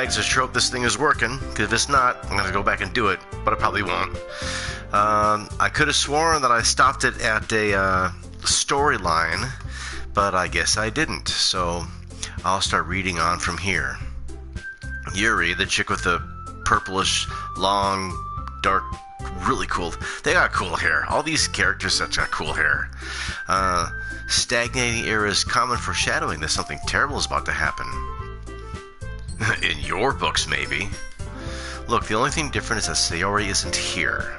bags to show if this thing is working, because if it's not, I'm going to go back and do it, but I probably won't. I could have sworn that I stopped it at a storyline, but I guess I didn't, so I'll start reading on from here. Yuri, the chick with the purplish, long, dark, really cool... They got cool hair. All these characters that got cool hair. Stagnating era is common foreshadowing that something terrible is about to happen. In your books, maybe. Look, the only thing different is that Sayori isn't here.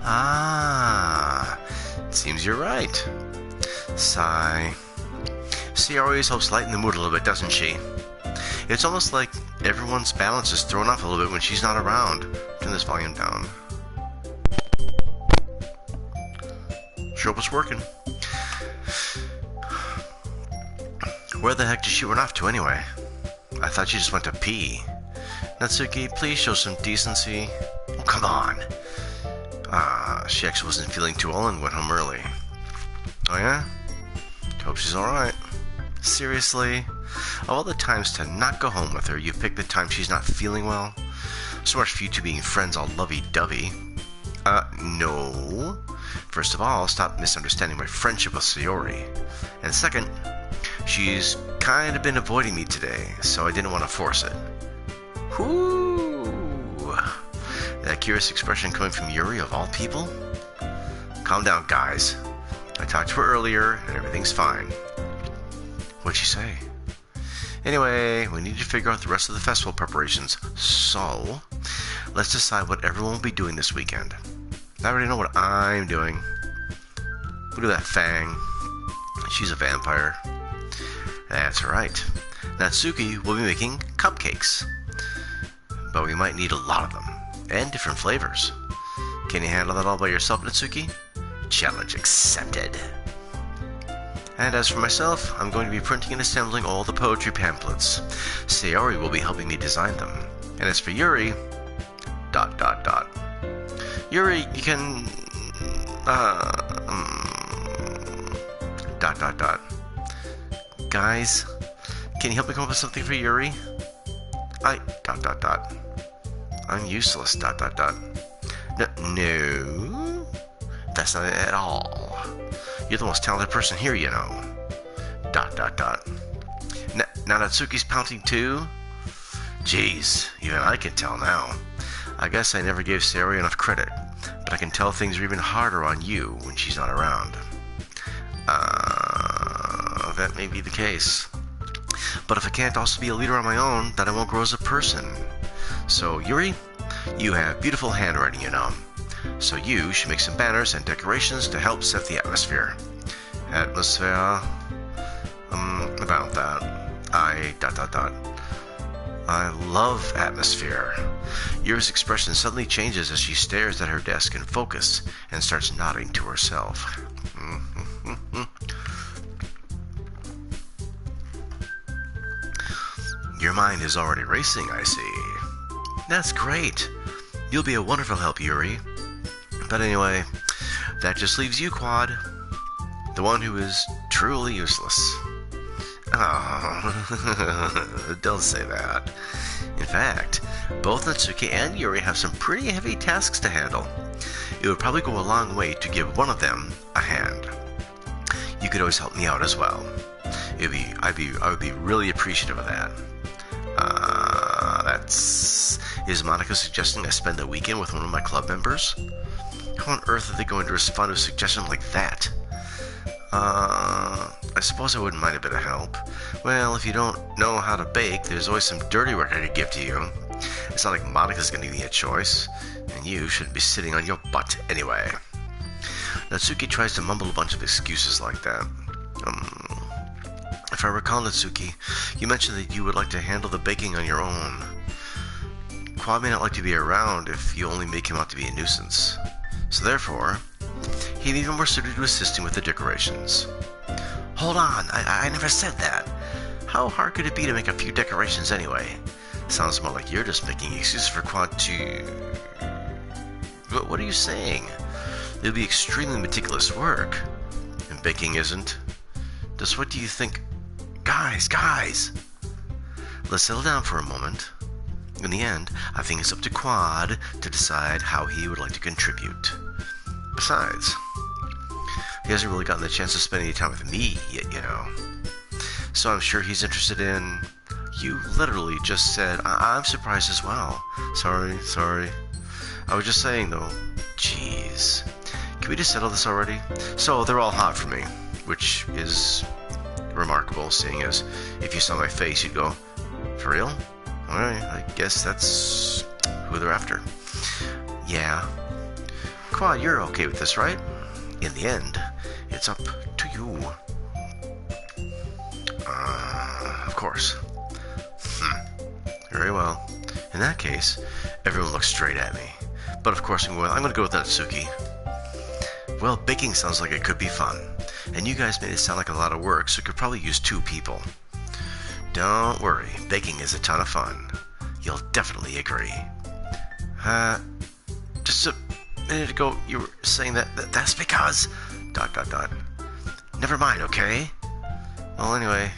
Ah, it seems you're right. Sigh. Sayori helps lighten the mood a little bit, doesn't she? It's almost like everyone's balance is thrown off a little bit when she's not around. Turn this volume down. Sure was working. Where the heck did she run off to anyway? I thought she just went to pee. Natsuki, please show some decency. Oh, come on. She actually wasn't feeling too well and went home early. Oh yeah? Hope she's alright. Seriously? Of all the times to not go home with her, you picked the time she's not feeling well? So much for you two being friends all lovey-dovey. No. First of all, stop misunderstanding my friendship with Sayori. And second, she's kind of been avoiding me today, so I didn't want to force it. Whoo! That curious expression coming from Yuri of all people? Calm down, guys. I talked to her earlier, and everything's fine. What'd she say? Anyway, we need to figure out the rest of the festival preparations, so let's decide what everyone will be doing this weekend. I already know what I'm doing. Look at that Fang. She's a vampire. That's right. Natsuki will be making cupcakes. But we might need a lot of them. And different flavors. Can you handle that all by yourself, Natsuki? Challenge accepted. And as for myself, I'm going to be printing and assembling all the poetry pamphlets. Sayori will be helping me design them. And as for Yuri... ... Yuri, you can... ... Guys, can you help me come up with something for Yuri? I'm useless, ... No, that's not it at all. You're the most talented person here, you know. ... Now Natsuki's pouting too? Jeez, even I can tell now. I guess I never gave Sayori enough credit, but I can tell things are even harder on you when she's not around. That may be the case. But if I can't also be a leader on my own, then I won't grow as a person. So, Yuri, you have beautiful handwriting, you know. So you should make some banners and decorations to help set the atmosphere. Atmosphere? About that. I love atmosphere. Yuri's expression suddenly changes as she stares at her desk in focus and starts nodding to herself. Your mind is already racing, I see. That's great. You'll be a wonderful help, Yuri. But anyway, that just leaves you, Quad. The one who is truly useless. Oh, don't say that. In fact, both Natsuki and Yuri have some pretty heavy tasks to handle. It would probably go a long way to give one of them a hand. You could always help me out as well. I would be really appreciative of that. Is Monica suggesting I spend the weekend with one of my club members? How on earth are they going to respond to a suggestion like that? I suppose I wouldn't mind a bit of help. Well, if you don't know how to bake, there's always some dirty work I could give to you. It's not like Monica's gonna give me a choice, and you shouldn't be sitting on your butt anyway. Natsuki tries to mumble a bunch of excuses like that. If I recall, Natsuki, you mentioned that you would like to handle the baking on your own. Quad may not like to be around if you only make him out to be a nuisance. So therefore, he'd be even more suited to assisting with the decorations. Hold on, I never said that. How hard could it be to make a few decorations anyway? Sounds more like you're just making excuses for Quad to... What are you saying? It'll be extremely meticulous work. And baking isn't. Just what do you think... Guys! Let's settle down for a moment. In the end, I think it's up to Quad to decide how he would like to contribute. Besides, he hasn't really gotten the chance to spend any time with me yet, you know. So I'm sure he's interested in... You literally just said, I'm surprised as well. Sorry. I was just saying, though. Jeez. Can we just settle this already? So, they're all hot for me, which is remarkable, seeing as if you saw my face, you'd go, for real? Alright, I guess that's who they're after. Yeah. Quad, you're okay with this, right? In the end, it's up to you. Of course. Very well. In that case, everyone looks straight at me. But of course, I'm going to go with Natsuki. Well, baking sounds like it could be fun. And you guys made it sound like a lot of work, so it could probably use 2 people. Don't worry, baking is a ton of fun. You'll definitely agree. Just a minute ago, you were saying that's because... ... Never mind, okay? Well, anyway,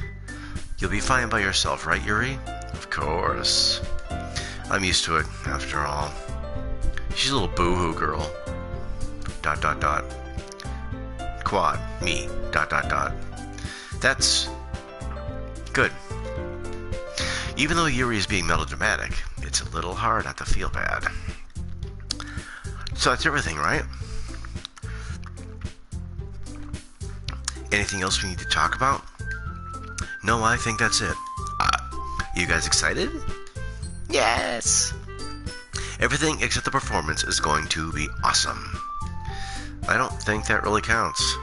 you'll be fine by yourself, right, Yuri? Of course. I'm used to it, after all. She's a little boo-hoo girl. ... Quad, me, ... That's... good. Even though Yuri is being melodramatic, it's a little hard not to feel bad. So that's everything, right? Anything else we need to talk about? No, I think that's it. You guys excited? Yes! Everything except the performance is going to be awesome. I don't think that really counts.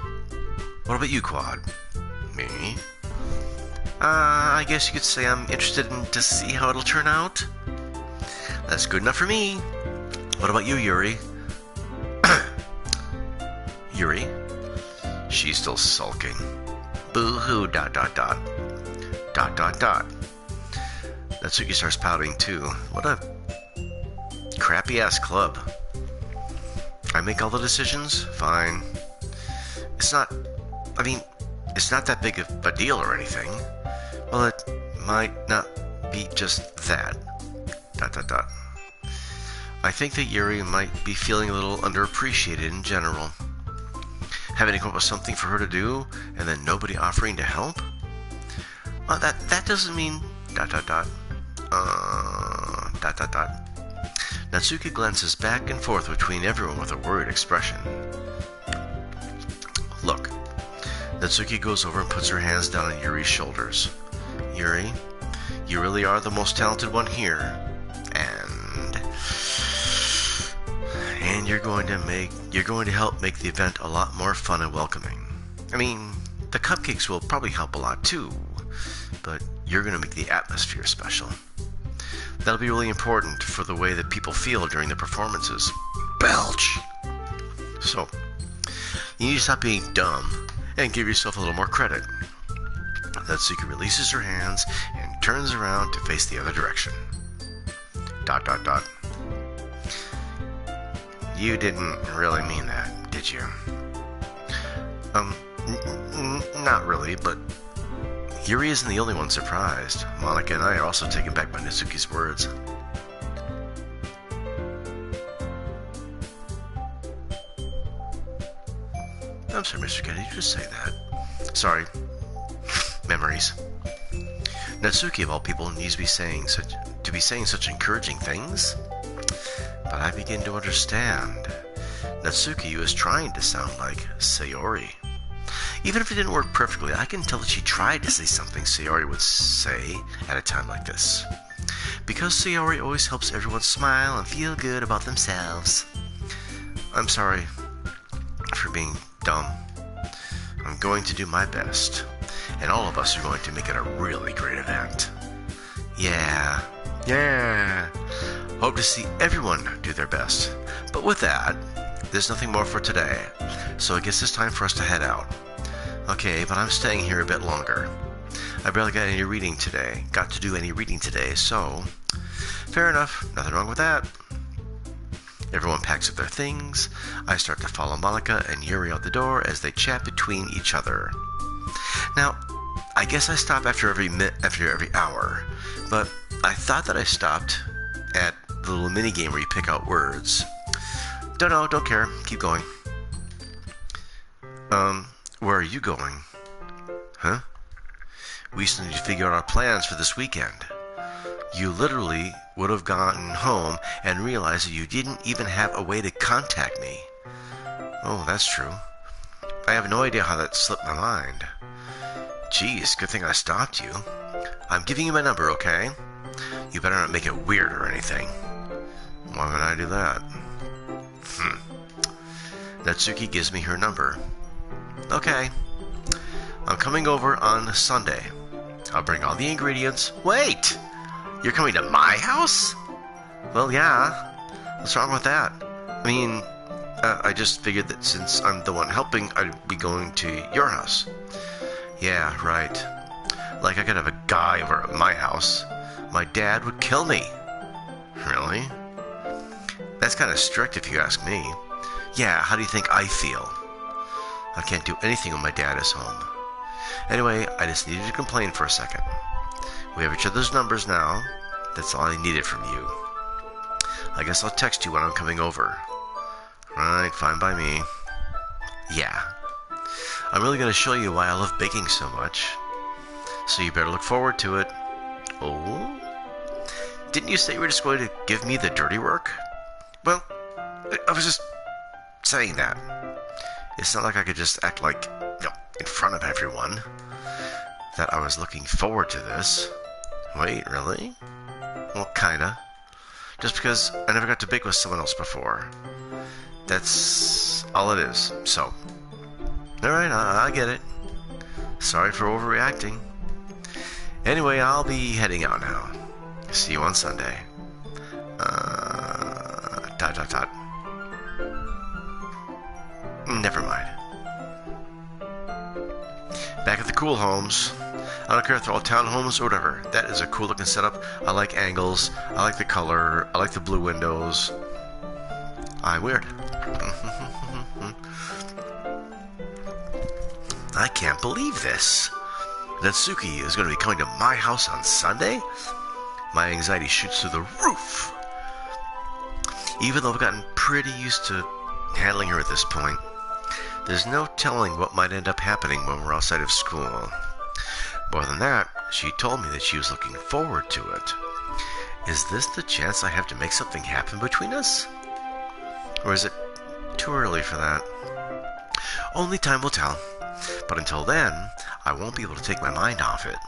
What about you, Quad? Me? I guess you could say I'm interested to see how it'll turn out. That's good enough for me. What about you, Yuri? Yuri? She's still sulking. Boo-hoo, ... Natsuki starts pouting too. What a crappy-ass club. I make all the decisions? Fine. It's not that big of a deal or anything. Well, it might not be just that. ... I think that Yuri might be feeling a little underappreciated in general. Having to come up with something for her to do, and then nobody offering to help? That doesn't mean... ... Natsuki glances back and forth between everyone with a worried expression. Look. Natsuki goes over and puts her hands down on Yuri's shoulders. Yuri, you really are the most talented one here. And you're going to help make the event a lot more fun and welcoming. I mean, the cupcakes will probably help a lot too, but you're going to make the atmosphere special. That'll be really important for the way that people feel during the performances. Belch! So, you need to stop being dumb and give yourself a little more credit. Natsuki releases her hands and turns around to face the other direction. ... You didn't really mean that, did you? Not really, but Yuri isn't the only one surprised. Monica and I are also taken back by Natsuki's words. I'm sorry, Mr. K, did you just say that? Sorry. Memories. Natsuki, of all people, needs to be saying such encouraging things. But I begin to understand. Natsuki was trying to sound like Sayori. Even if it didn't work perfectly, I can tell that she tried to say something Sayori would say at a time like this. Because Sayori always helps everyone smile and feel good about themselves. I'm sorry for being dumb. I'm going to do my best. And all of us are going to make it a really great event. Yeah. Hope to see everyone do their best. But with that, there's nothing more for today. So I guess it's time for us to head out. Okay, but I'm staying here a bit longer. I barely got to do any reading today, so... Fair enough, nothing wrong with that. Everyone packs up their things. I start to follow Monica and Yuri out the door as they chat between each other. Now, I guess I stop after every hour, but I thought that I stopped at the little mini game where you pick out words. Don't know, don't care. Keep going. Where are you going? Huh? We still need to figure out our plans for this weekend. You literally would have gotten home and realized that you didn't even have a way to contact me. Oh, that's true. I have no idea how that slipped my mind. Geez, good thing I stopped you. I'm giving you my number, okay? You better not make it weird or anything. Why would I do that? Natsuki gives me her number. Okay. I'm coming over on Sunday. I'll bring all the ingredients. Wait! You're coming to my house? Well, yeah. What's wrong with that? I mean, I just figured that since I'm the one helping, I'd be going to your house. Yeah, right. Like I could have a guy over at my house. My dad would kill me. Really? That's kind of strict if you ask me. Yeah, how do you think I feel? I can't do anything when my dad is home. Anyway, I just needed to complain for a second. We have each other's numbers now. That's all I needed from you. I guess I'll text you when I'm coming over. Right, fine by me. Yeah. I'm really going to show you why I love baking so much. So you better look forward to it. Oh? Didn't you say you were just going to give me the dirty work? Well, I was just saying that. It's not like I could just act like, in front of everyone, that I was looking forward to this. Wait, really? Well, kinda. Just because I never got to bake with someone else before. That's all it is, so. Alright, I get it. Sorry for overreacting. Anyway, I'll be heading out now. See you on Sunday. Never mind. Back at the cool homes. I don't care if they're all townhomes or whatever. That is a cool looking setup. I like angles. I like the color. I like the blue windows. I'm weird. I can't believe this. Natsuki is going to be coming to my house on Sunday? My anxiety shoots through the roof. Even though I've gotten pretty used to handling her at this point, there's no telling what might end up happening when we're outside of school. More than that, she told me that she was looking forward to it. Is this the chance I have to make something happen between us? Or is it too early for that? Only time will tell. But until then, I won't be able to take my mind off it.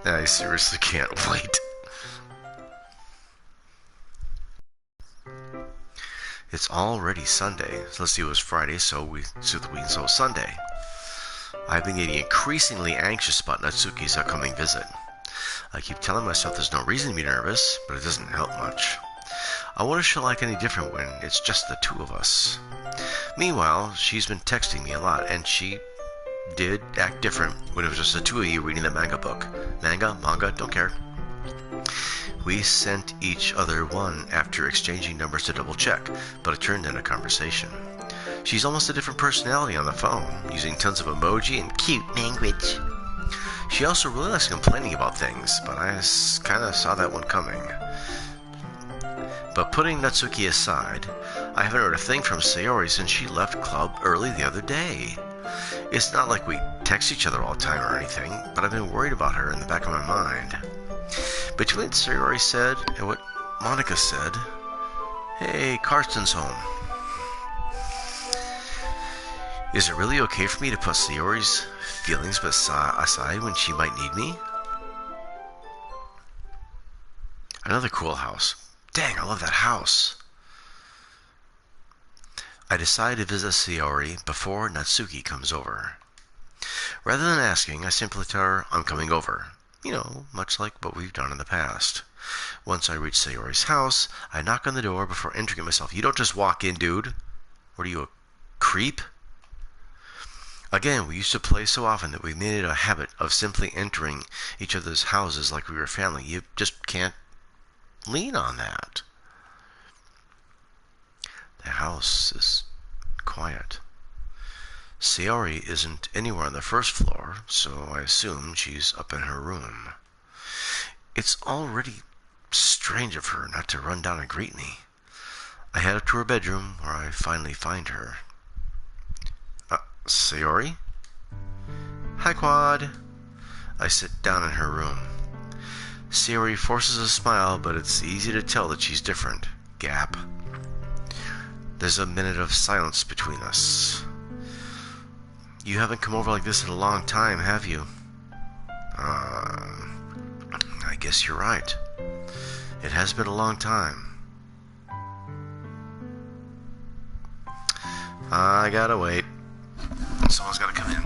I seriously can't wait. It's already Sunday. So let's see, it was Friday, so Sunday. I've been getting increasingly anxious about Natsuki's upcoming visit. I keep telling myself there's no reason to be nervous, but it doesn't help much. I wonder if she'll like any different when it's just the two of us. Meanwhile, she's been texting me a lot, and she did act different when it was just the two of you reading the manga book. Manga, don't care. We sent each other one after exchanging numbers to double check, but it turned into a conversation. She's almost a different personality on the phone, using tons of emoji and cute language. She also really likes complaining about things, but I kind of saw that one coming. But putting Natsuki aside, I haven't heard a thing from Sayori since she left club early the other day. It's not like we text each other all the time or anything, but I've been worried about her in the back of my mind. Between what Sayori said and what Monica said, hey, Karsten's home. Is it really okay for me to put Sayori's feelings aside when she might need me? Another cool house. Dang, I love that house. I decide to visit Sayori before Natsuki comes over. Rather than asking, I simply tell her I'm coming over. You know, much like what we've done in the past. Once I reach Sayori's house, I knock on the door before entering it myself. You don't just walk in, dude. What are you, a creep? Again, we used to play so often that we made it a habit of simply entering each other's houses like we were family. You just can't lean on that. The house is quiet. Sayori isn't anywhere on the first floor, so I assume she's up in her room. It's already Strange of her not to run down and greet me. I head up to her bedroom, where I finally find her. Sayori? Hi, Quad. I sit down in her room. Sayori forces a smile, but it's easy to tell that she's different. Gap. There's a minute of silence between us. You haven't come over like this in a long time, have you? I guess you're right. It has been a long time. I gotta wait. Someone's gotta come in.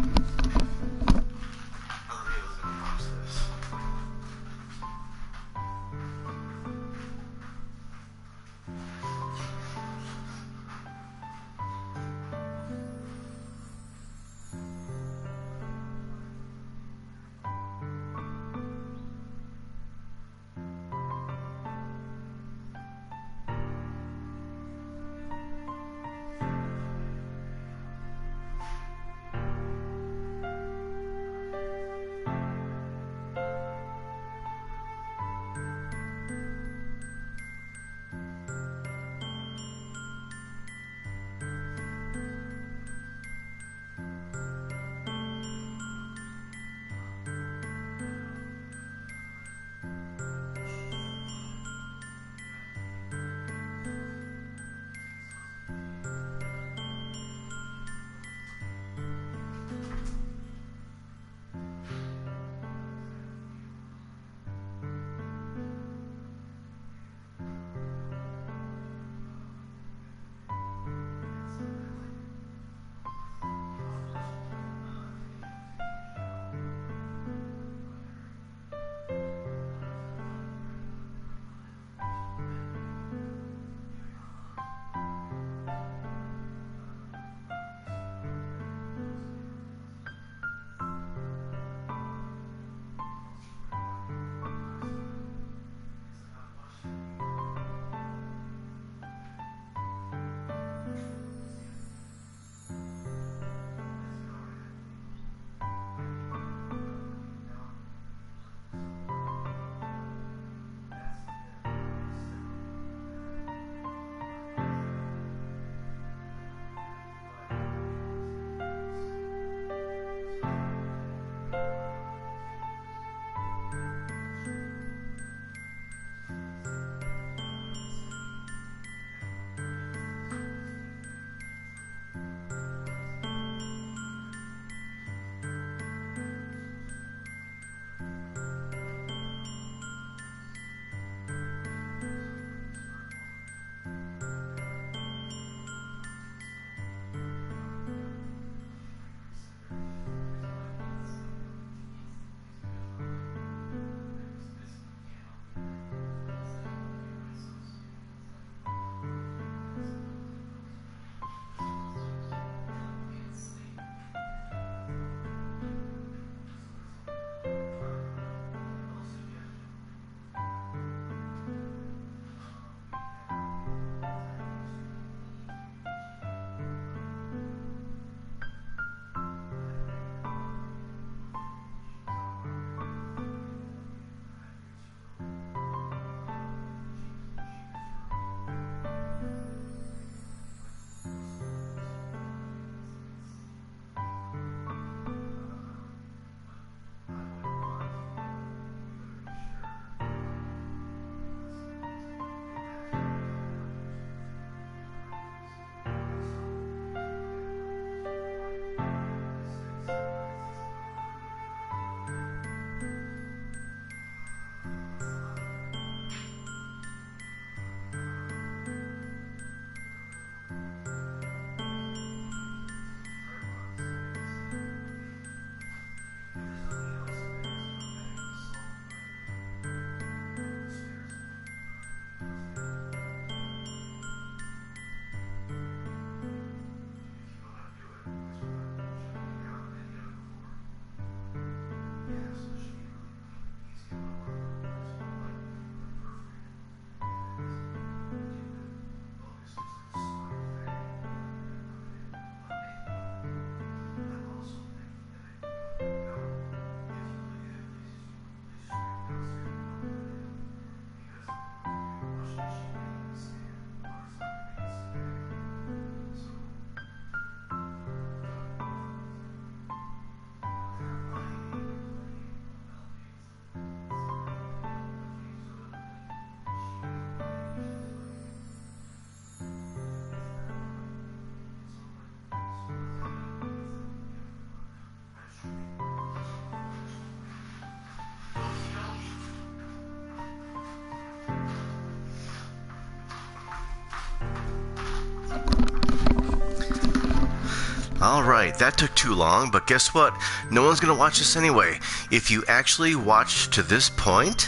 Alright, that took too long, but guess what? No one's gonna watch this anyway. If you actually watched to this point,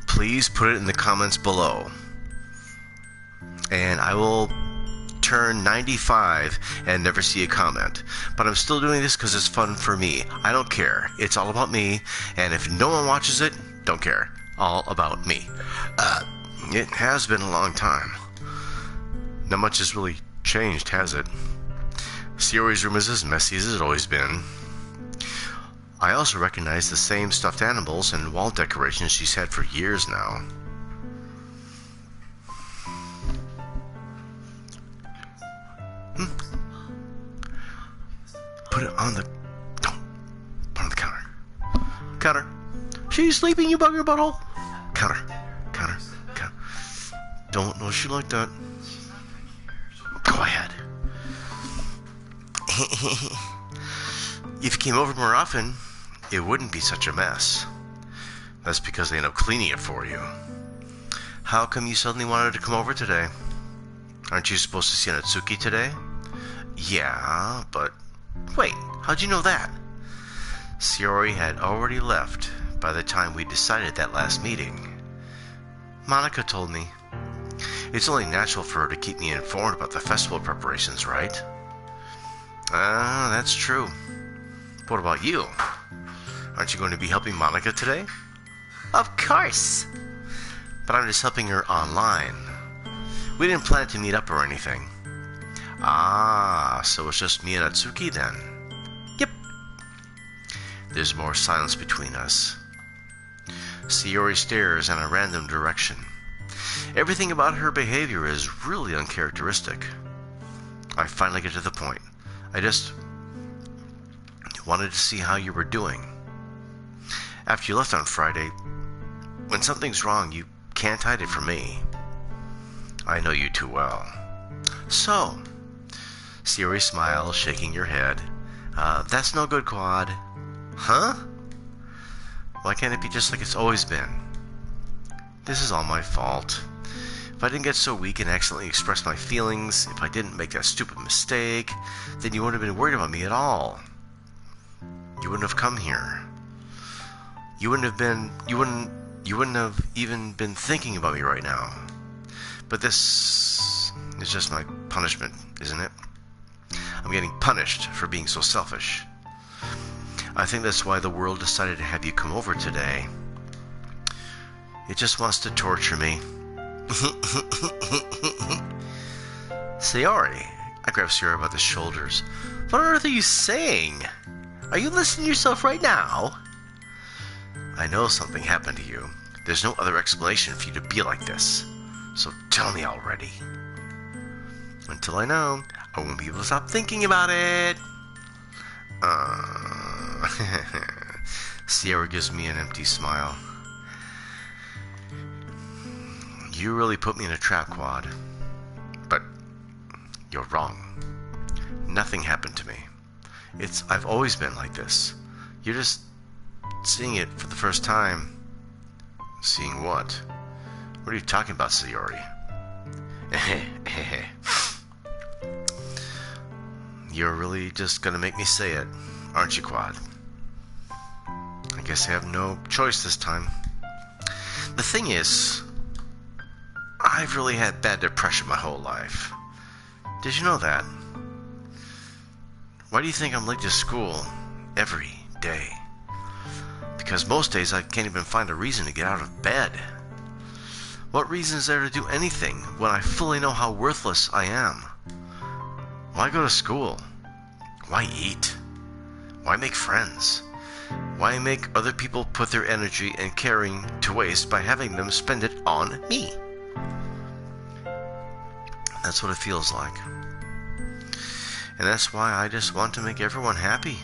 please put it in the comments below. And I will turn 95 and never see a comment. But I'm still doing this because it's fun for me. I don't care. It's all about me. And if no one watches it, don't care. All about me. It has been a long time. Not much has really changed, has it? Sayori's room is as messy as it's always been. I also recognize the same stuffed animals and wall decorations she's had for years now. Put it on the... Don't. Put it on the counter. Counter. She's sleeping, you bugger butthole. Counter. Counter. Counter. Don't know she like that. Go ahead. If you came over more often, it wouldn't be such a mess. That's because they end up cleaning it for you. How come you suddenly wanted to come over today? Aren't you supposed to see Natsuki today? Yeah, but... Wait, how'd you know that? Sayori had already left by the time we decided that last meeting. Monica told me. It's only natural for her to keep me informed about the festival preparations, right? That's true. What about you? Aren't you going to be helping Monica today? Of course! But I'm just helping her online. We didn't plan to meet up or anything. Ah, so it's just me and Natsuki then? Yep. There's more silence between us. Sayori stares in a random direction. Everything about her behavior is really uncharacteristic. I finally get to the point. I just wanted to see how you were doing. After you left on Friday, when something's wrong, you can't hide it from me. I know you too well. So, Sayori smiles, shaking your head. That's no good, Quad. Huh? Why can't it be just like it's always been? This is all my fault. If I didn't get so weak and accidentally express my feelings, if I didn't make that stupid mistake, then you wouldn't have been worried about me at all. You wouldn't have come here. You wouldn't have even been thinking about me right now. But this is just my punishment, isn't it? I'm getting punished for being so selfish. I think that's why the world decided to have you come over today. It just wants to torture me. Sayori. I grabbed Sayori by the shoulders. What on earth are you saying? Are you listening to yourself right now? I know something happened to you. There's no other explanation for you to be like this. So tell me already. Until I know, I won't be able to stop thinking about it. Sayori gives me an empty smile. You really put me in a trap, Quad. But you're wrong. Nothing happened to me. I've always been like this. You're just seeing it for the first time. Seeing what? What are you talking about, Sayori? You're really just gonna make me say it, aren't you, Quad? I guess I have no choice this time. The thing is, I've really had bad depression my whole life. Did you know that? Why do you think I'm late to school every day? Because most days I can't even find a reason to get out of bed. What reason is there to do anything when I fully know how worthless I am? Why go to school? Why eat? Why make friends? Why make other people put their energy and caring to waste by having them spend it on me? That's what it feels like. And that's why I just want to make everyone happy.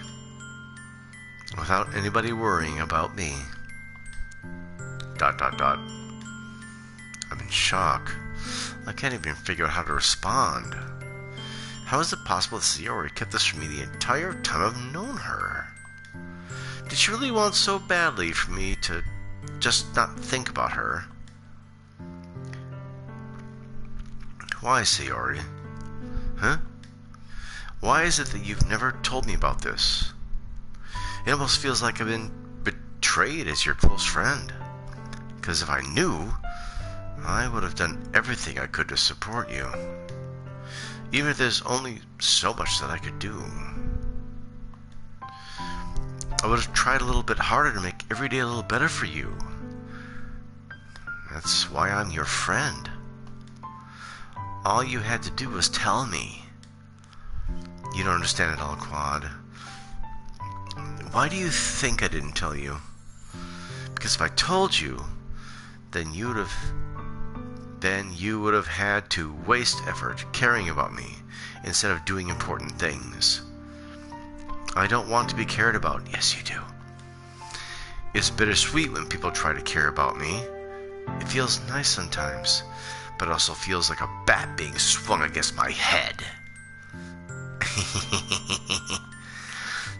Without anybody worrying about me. ... I'm in shock. I can't even figure out how to respond. How is it possible that Sayori kept this from me the entire time I've known her? Did she really want so badly for me to just not think about her? Why, Sayori? Huh? Why is it that you've never told me about this? It almost feels like I've been betrayed as your close friend. Because if I knew, I would have done everything I could to support you. Even if there's only so much that I could do. I would have tried a little bit harder to make every day a little better for you. That's why I'm your friend. All you had to do was tell me. You don't understand it all, Quad. Why do you think I didn't tell you? Because if I told you, then you would have had to waste effort caring about me instead of doing important things. I don't want to be cared about. Yes, you do. It's bittersweet when people try to care about me. It feels nice sometimes, but it also feels like a bat being swung against my head.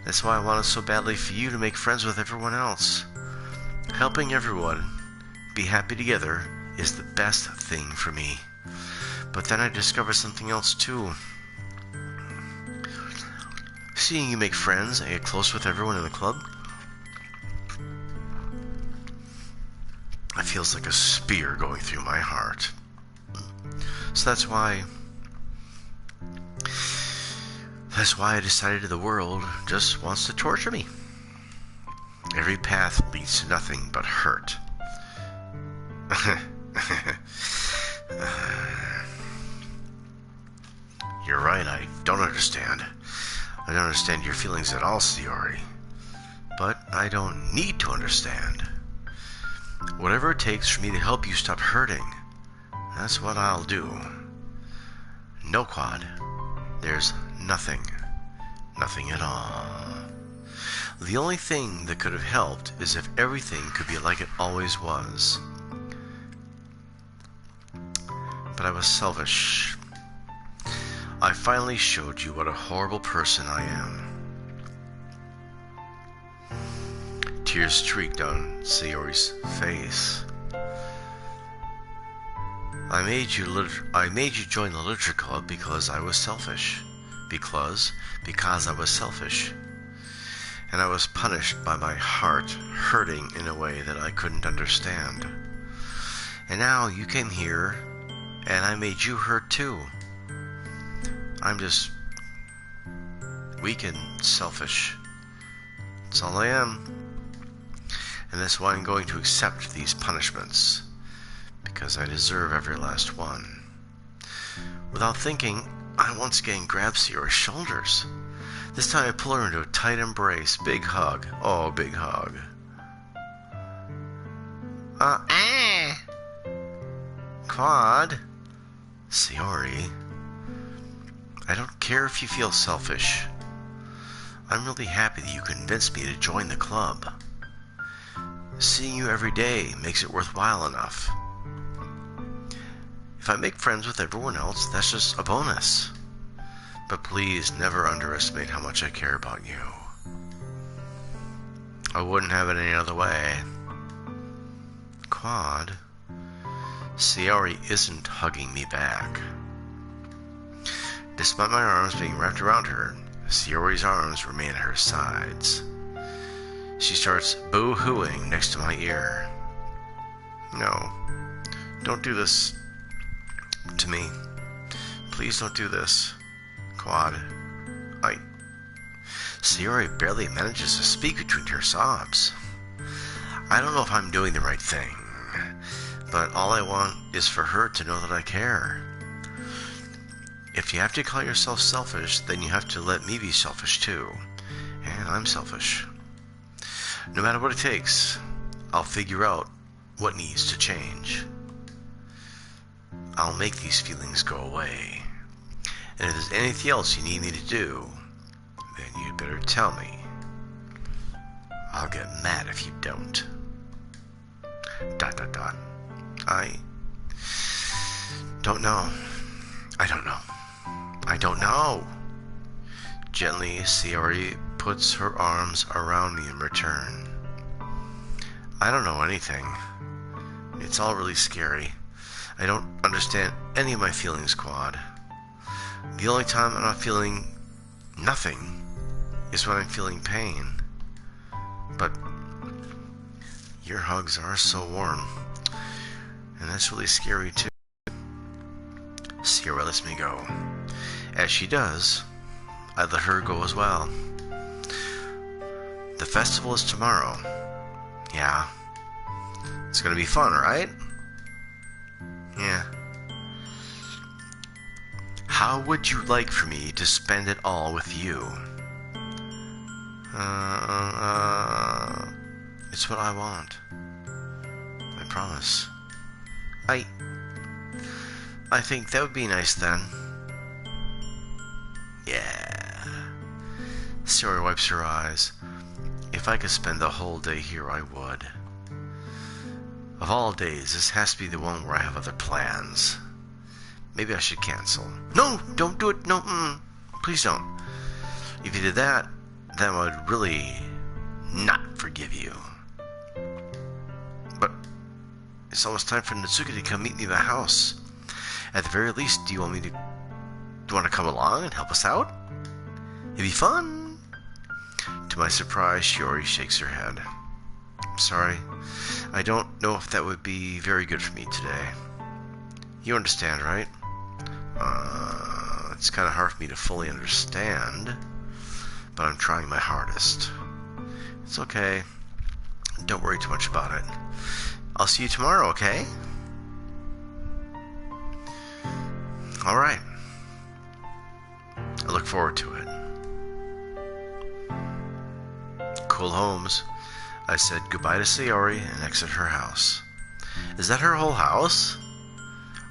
That's why I wanted so badly for you to make friends with everyone else. Helping everyone be happy together is the best thing for me. But then I discovered something else too. Seeing you make friends and get close with everyone in the club, it feels like a spear going through my heart. So that's why I decided the world just wants to torture me. Every path leads to nothing but hurt. You're right, I don't understand. I don't understand your feelings at all, Sayori. But I don't need to understand. Whatever it takes for me to help you stop hurting, that's what I'll do. No, Quad. There's nothing. Nothing at all. The only thing that could have helped is if everything could be like it always was. But I was selfish. I finally showed you what a horrible person I am. Tears streaked down Sayori's face. I made you join the literature club because I was selfish. Because I was selfish. And I was punished by my heart hurting in a way that I couldn't understand. And now you came here, and I made you hurt too. I'm just weak and selfish. That's all I am. And that's why I'm going to accept these punishments. Because I deserve every last one. Without thinking, I once again grab Sayori's shoulders. This time I pull her into a tight embrace. Big hug. Oh, big hug. Quad. Sayori. I don't care if you feel selfish. I'm really happy that you convinced me to join the club. Seeing you every day makes it worthwhile enough. If I make friends with everyone else, that's just a bonus. But please never underestimate how much I care about you. I wouldn't have it any other way. Quad. Sayori isn't hugging me back. Despite my arms being wrapped around her, Sayori's arms remain at her sides. She starts boo-hooing next to my ear. No, don't do this to me. Please don't do this, Quad. Sayori barely manages to speak between her sobs. I don't know if I'm doing the right thing, but all I want is for her to know that I care. If you have to call yourself selfish, then you have to let me be selfish too. And I'm selfish. No matter what it takes, I'll figure out what needs to change. I'll make these feelings go away. And if there's anything else you need me to do, then you'd better tell me. I'll get mad if you don't. ... I don't know. I don't know. Gently, Sayori puts her arms around me in return. I don't know anything. It's all really scary. I don't understand any of my feelings, Quad. The only time I'm not feeling Nothing is when I'm feeling pain. But your hugs are so warm. And that's really scary too. Sierra lets me go. As she does, I let her go as well. The festival is tomorrow. Yeah. It's gonna be fun, right? Yeah. How would you like for me to spend it all with you? It's what I want. I promise. I think that would be nice then. Yeah. Sierra wipes her eyes. If I could spend the whole day here, I would. Of all days, this has to be the one where I have other plans. Maybe I should cancel. No, don't do it. No, please don't. If you did that, then I would really not forgive you. But it's almost time for Natsuki to come meet me at my house. At the very least, do you want to come along and help us out? It'd be fun. To my surprise, Shiori shakes her head. I'm sorry. I don't know if that would be very good for me today. You understand, right? It's kind of hard for me to fully understand, but I'm trying my hardest. It's okay. Don't worry too much about it. I'll see you tomorrow, okay? Alright. I look forward to it. Cool homes. I said goodbye to Sayori and exit her house. Is that her whole house?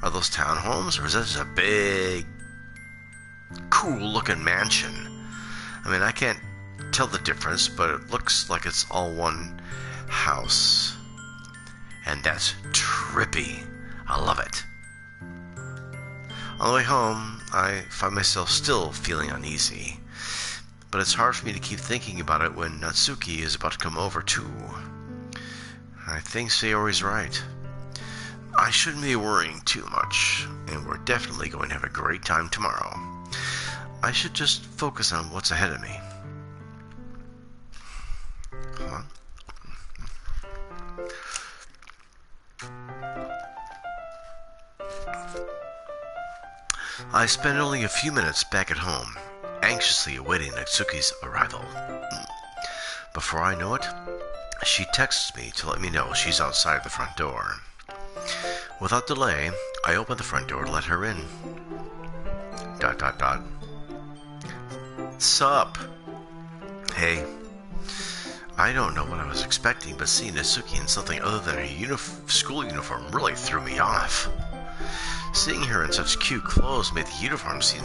Are those townhomes, or is that just a big, cool-looking mansion? I mean, I can't tell the difference, but it looks like it's all one house. And that's trippy. I love it. On the way home, I find myself still feeling uneasy. But it's hard for me to keep thinking about it when Natsuki is about to come over, too. I think Sayori's right. I shouldn't be worrying too much, and we're definitely going to have a great time tomorrow. I should just focus on what's ahead of me. Huh? I spend only a few minutes back at home, anxiously awaiting Natsuki's arrival. Before I know it, she texts me to let me know she's outside the front door. Without delay, I open the front door to let her in. ... Sup? Hey. I don't know what I was expecting, but seeing Natsuki in something other than her school uniform really threw me off. Seeing her in such cute clothes made the uniform seem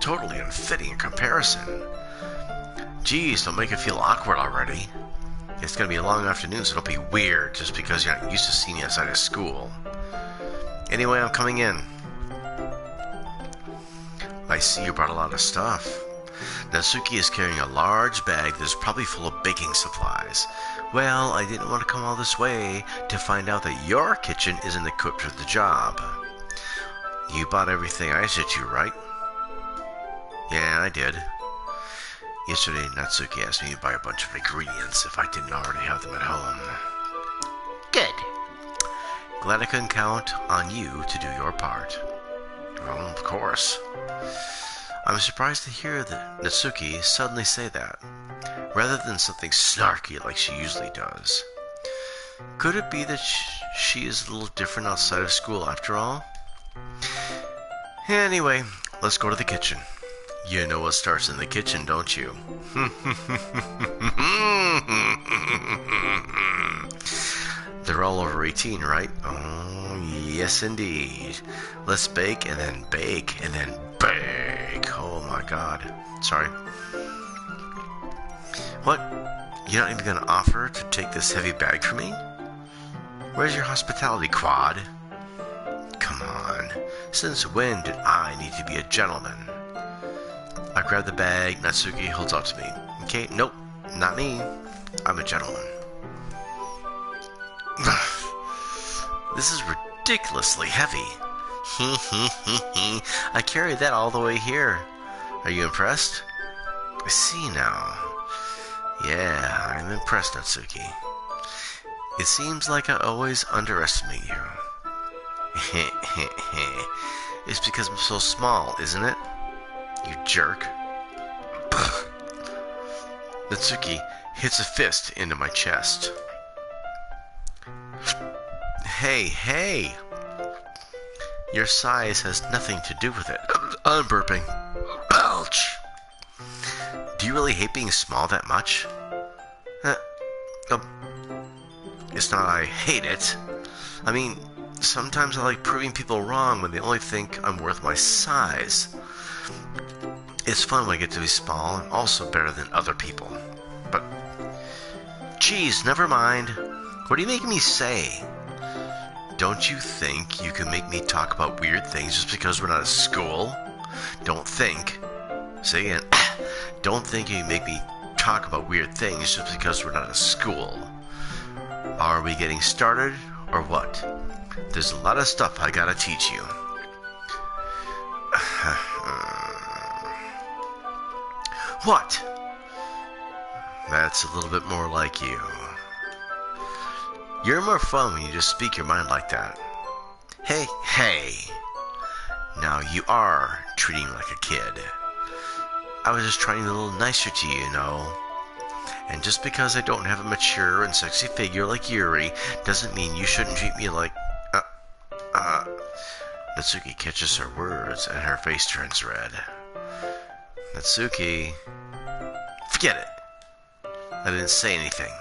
totally unfitting in comparison. Geez, don't make it feel awkward already. It's gonna be a long afternoon, so don't be weird just because you're not used to seeing me outside of school. Anyway, I'm coming in. I see you brought a lot of stuff. Natsuki is carrying a large bag that is probably full of baking supplies. Well, I didn't want to come all this way to find out that your kitchen isn't equipped for the job. You bought everything I said to, right? Yeah, I did. Yesterday, Natsuki asked me to buy a bunch of ingredients if I didn't already have them at home. Good. Glad I can count on you to do your part. Well, of course. I'm surprised to hear that Natsuki suddenly say that, rather than something snarky like she usually does. Could it be that she is a little different outside of school after all? Anyway, let's go to the kitchen. You know what starts in the kitchen, don't you? They're all over 18, right? Oh, yes indeed. Let's bake and then bake and then bake. Oh my god. Sorry. What? You're not even gonna offer to take this heavy bag for me? Where's your hospitality, Quad? Come on. Since when did I need to be a gentleman? I grab the bag Natsuki holds out to me. Okay, nope, not me. I'm a gentleman. This is ridiculously heavy. I carried that all the way here. Are you impressed? I see now. Yeah, I'm impressed, Natsuki. It seems like I always underestimate you. It's because I'm so small, isn't it? You jerk. Natsuki hits a fist into my chest. Hey! Your size has nothing to do with it. I'm burping. Ouch! Do you really hate being small that much? It's not I hate it. I mean, sometimes I like proving people wrong when they only think I'm worth my size. It's fun when I get to be small and also better than other people. But, geez, never mind. What are you making me say? Don't you think you can make me talk about weird things just because we're not at school? Don't think. Say again. Don't think you can make me talk about weird things just because we're not at school. Are we getting started or what? There's a lot of stuff I gotta teach you. What? That's a little bit more like you. You're more fun when you just speak your mind like that. Hey. Now you are treating me like a kid. I was just trying to be a little nicer to you, you know. And just because I don't have a mature and sexy figure like Yuri doesn't mean you shouldn't treat me like... Natsuki catches her words and her face turns red. Natsuki... Forget it. I didn't say anything.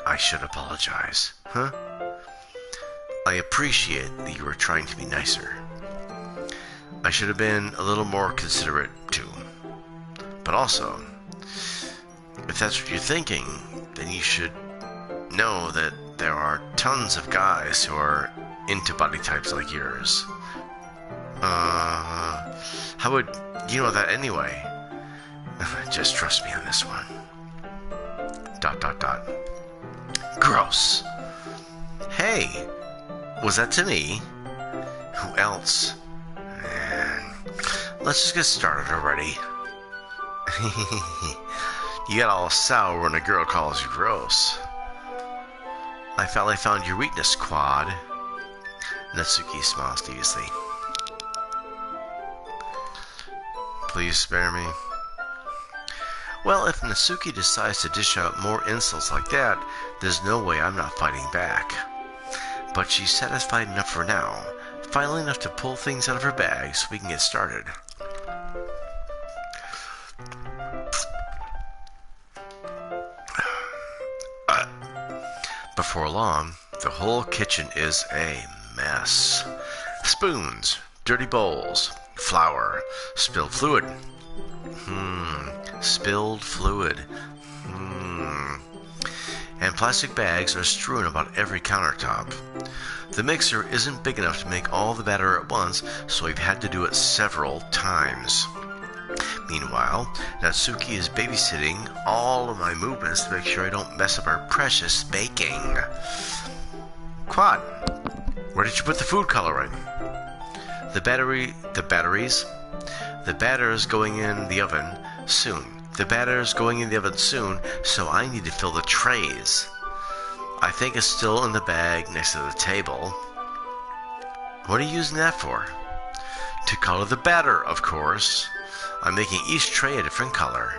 I should apologize. Huh? I appreciate that you were trying to be nicer. I should have been a little more considerate, too. But also, if that's what you're thinking, then you should know that there are tons of guys who are into body types like yours. How would you know that anyway? Just trust me on this one. ... Gross. Hey, was that to me? Who else? Let's just get started already. You get all sour when a girl calls you gross. I finally found your weakness, Quad. Natsuki smiles deviously. Please spare me. Well, if Natsuki decides to dish out more insults like that, there's no way I'm not fighting back. But she's satisfied enough for now, finally enough to pull things out of her bag so we can get started. Before long, the whole kitchen is a mess. Spoons, dirty bowls, flour, spilled fluid. Spilled fluid. And plastic bags are strewn about every countertop. The mixer isn't big enough to make all the batter at once, so we've had to do it several times. Meanwhile, Natsuki is babysitting all of my movements to make sure I don't mess up our precious baking. Quad, where did you put the food coloring? The batteries? The batter's going in the oven soon. So I need to fill the trays. I think it's still in the bag next to the table. What are you using that for? To color the batter, of course. I'm making each tray a different color.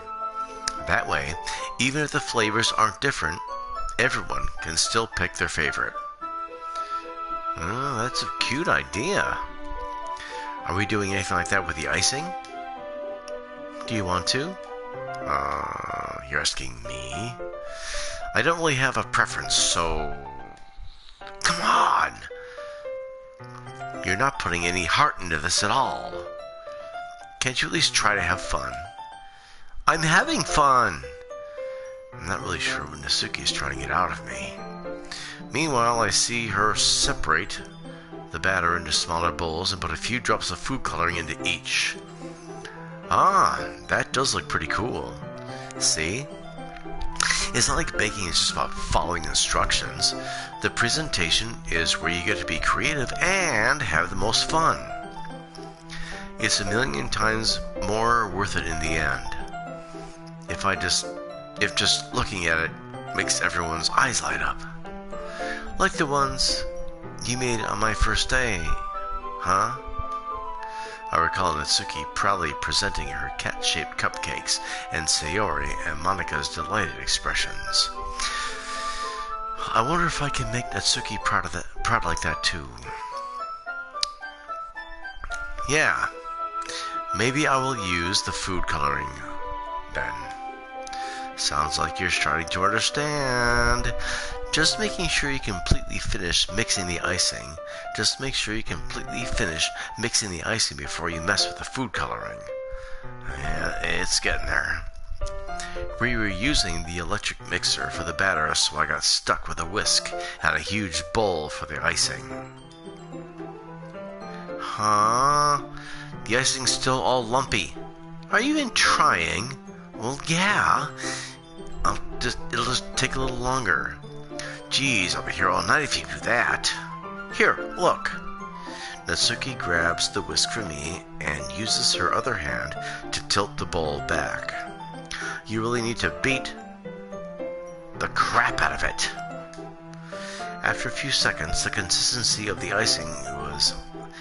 That way, even if the flavors aren't different, everyone can still pick their favorite. Oh, that's a cute idea. Are we doing anything like that with the icing? Do you want to? You're asking me? I don't really have a preference, so... Come on! You're not putting any heart into this at all. Can't you at least try to have fun? I'm having fun! I'm not really sure what Natsuki is trying to get out of me. Meanwhile, I see her separate the batter into smaller bowls and put a few drops of food coloring into each. Ah, that does look pretty cool. See? It's not like baking is just about following instructions. The presentation is where you get to be creative and have the most fun. It's a million times more worth it in the end. if just looking at it makes everyone's eyes light up. Like the ones you made on my first day, huh? I recall Natsuki proudly presenting her cat-shaped cupcakes and Sayori and Monika's delighted expressions. I wonder if I can make Natsuki proud like that too. Yeah, maybe I will use the food coloring then. Sounds like you're starting to understand. Just making sure you completely finish mixing the icing. Just make sure you completely finish mixing the icing before you mess with the food coloring. Yeah, it's getting there. We were using the electric mixer for the batter, so I got stuck with a whisk and a huge bowl for the icing. Huh? The icing's still all lumpy. Are you even trying? Well, yeah. It'll just take a little longer. Geez, I'll be here all night if you do that. Here, look. Natsuki grabs the whisk from me and uses her other hand to tilt the bowl back. You really need to beat the crap out of it. After a few seconds, the consistency of the icing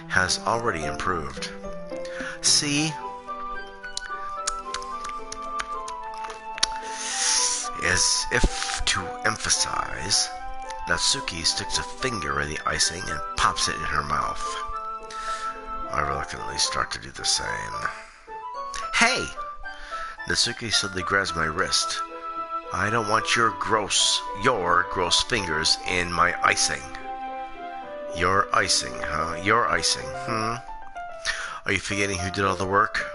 has already improved. See? As if to emphasize, Natsuki sticks a finger in the icing and pops it in her mouth. I reluctantly start to do the same. Hey! Natsuki suddenly grabs my wrist. I don't want your gross fingers in my icing. Your icing, huh? Your icing, Are you forgetting who did all the work?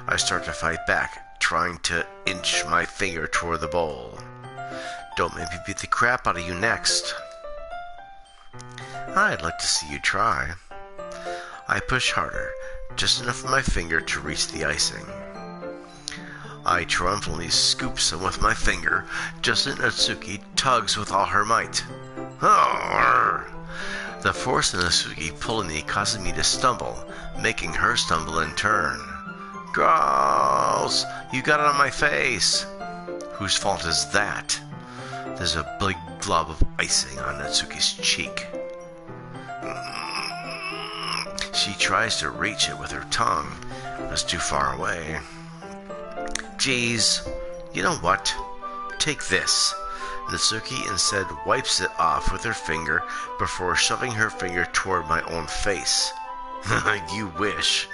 I start to fight back, trying to inch my finger toward the bowl. Don't make me beat the crap out of you next. I'd like to see you try. I push harder, just enough of my finger to reach the icing. I triumphantly scoop some with my finger, just as Natsuki tugs with all her might. Oh! The force of Natsuki pulling me causes me to stumble, making her stumble in turn. Gross! You got it on my face! Whose fault is that? There's a big glob of icing on Natsuki's cheek. She tries to reach it with her tongue, but it's too far away. Geez, you know what? Take this. Natsuki instead wipes it off with her finger before shoving her finger toward my own face. You wish.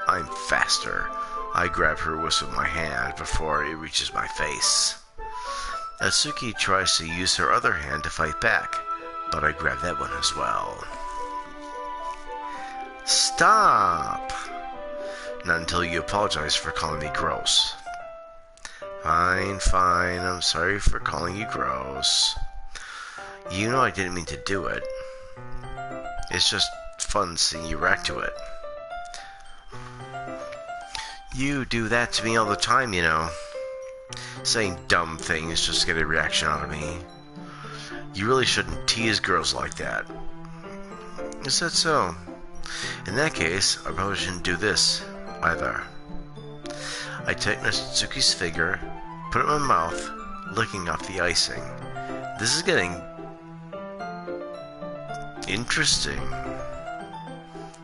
I'm faster. I grab her wrist with my hand before it reaches my face. Natsuki tries to use her other hand to fight back, but I grab that one as well. Stop! Not until you apologize for calling me gross. Fine, I'm sorry for calling you gross. You know I didn't mean to do it. It's just fun seeing you react to it. You do that to me all the time, you know. Saying dumb things just to get a reaction out of me. You really shouldn't tease girls like that. Is that so? In that case, I probably shouldn't do this either. I take Natsuki's finger, put it in my mouth, licking off the icing. This is getting interesting.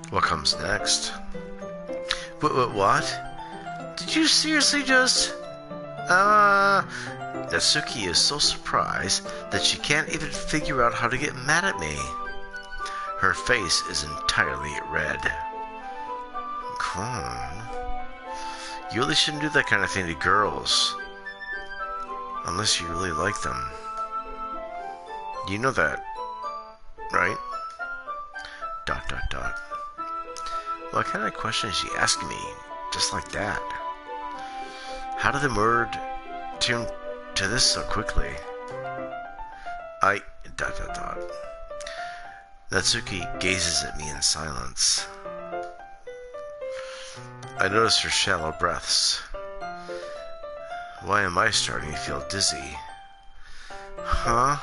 What comes next? What? Did you seriously just... Natsuki is so surprised that she can't even figure out how to get mad at me. Her face is entirely red. Come on. You really shouldn't do that kind of thing to girls. Unless you really like them. You know that, right? ... What kind of question is she asking me? Just like that. How did the word turn to this so quickly? Natsuki gazes at me in silence. I notice her shallow breaths. Why am I starting to feel dizzy? Huh?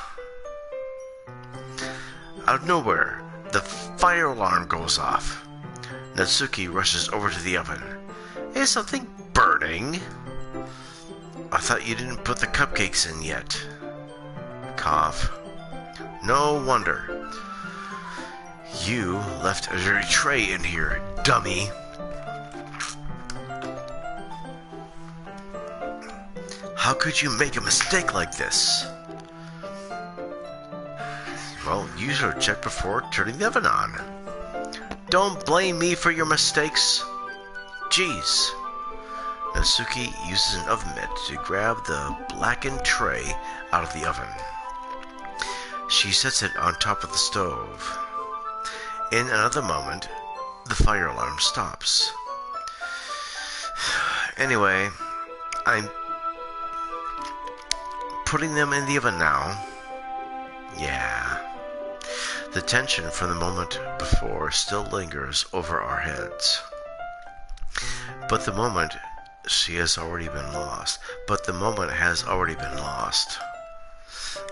Out of nowhere, the fire alarm goes off. Natsuki rushes over to the oven. Is something burning? I thought you didn't put the cupcakes in yet. Cough. No wonder. You left a dirty tray in here, dummy. How could you make a mistake like this? Well, you should have checked before turning the oven on. Don't blame me for your mistakes. Jeez. Natsuki uses an oven mitt to grab the blackened tray out of the oven. She sets it on top of the stove. In another moment, the fire alarm stops. Anyway, I'm putting them in the oven now. Yeah. The tension from the moment before still lingers over our heads. But the moment has already been lost.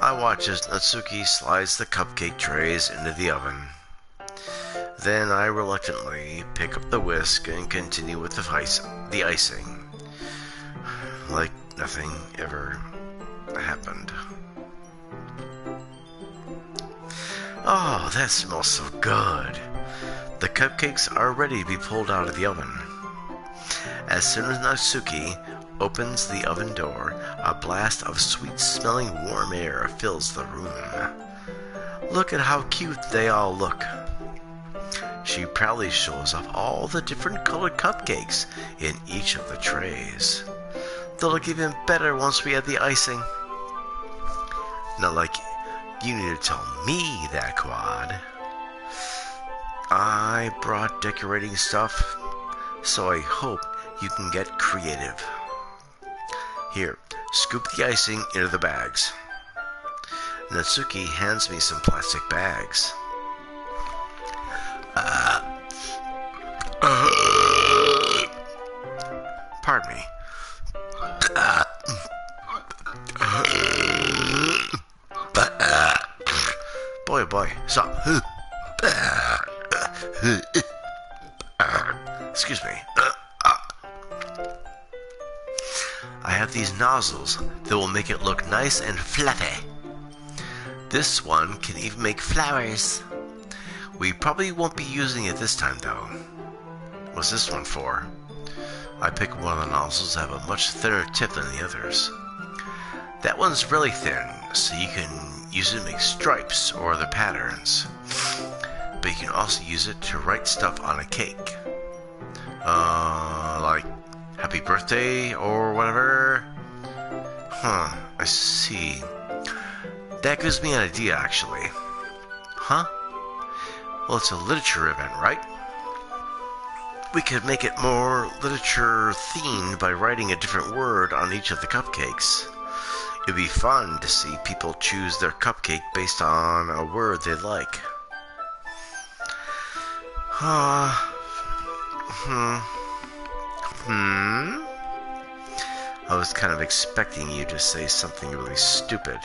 I watch as Natsuki slides the cupcake trays into the oven. Then I reluctantly pick up the whisk and continue with the icing. Like nothing ever happened. Oh, that smells so good. The cupcakes are ready to be pulled out of the oven. As soon as Natsuki opens the oven door, a blast of sweet-smelling warm air fills the room. Look at how cute they all look. She proudly shows off all the different colored cupcakes in each of the trays. They'll look even better once we add the icing. Not like you need to tell me that, Quad. I brought decorating stuff, so I hope you can get creative. Here, scoop the icing into the bags. Natsuki hands me some plastic bags. Pardon me. Boy, oh boy, stop. Excuse me. I have these nozzles that will make it look nice and fluffy. This one can even make flowers. We probably won't be using it this time though. What's this one for? I pick one of the nozzles that have a much thinner tip than the others. That one's really thin, so you can use it to make stripes or other patterns. But you can also use it to write stuff on a cake. Like happy birthday or whatever. Huh, I see. That gives me an idea, actually. Huh? Well, it's a literature event, right? We could make it more literature-themed by writing a different word on each of the cupcakes. It'd be fun to see people choose their cupcake based on a word they like. I was kind of expecting you to say something really stupid.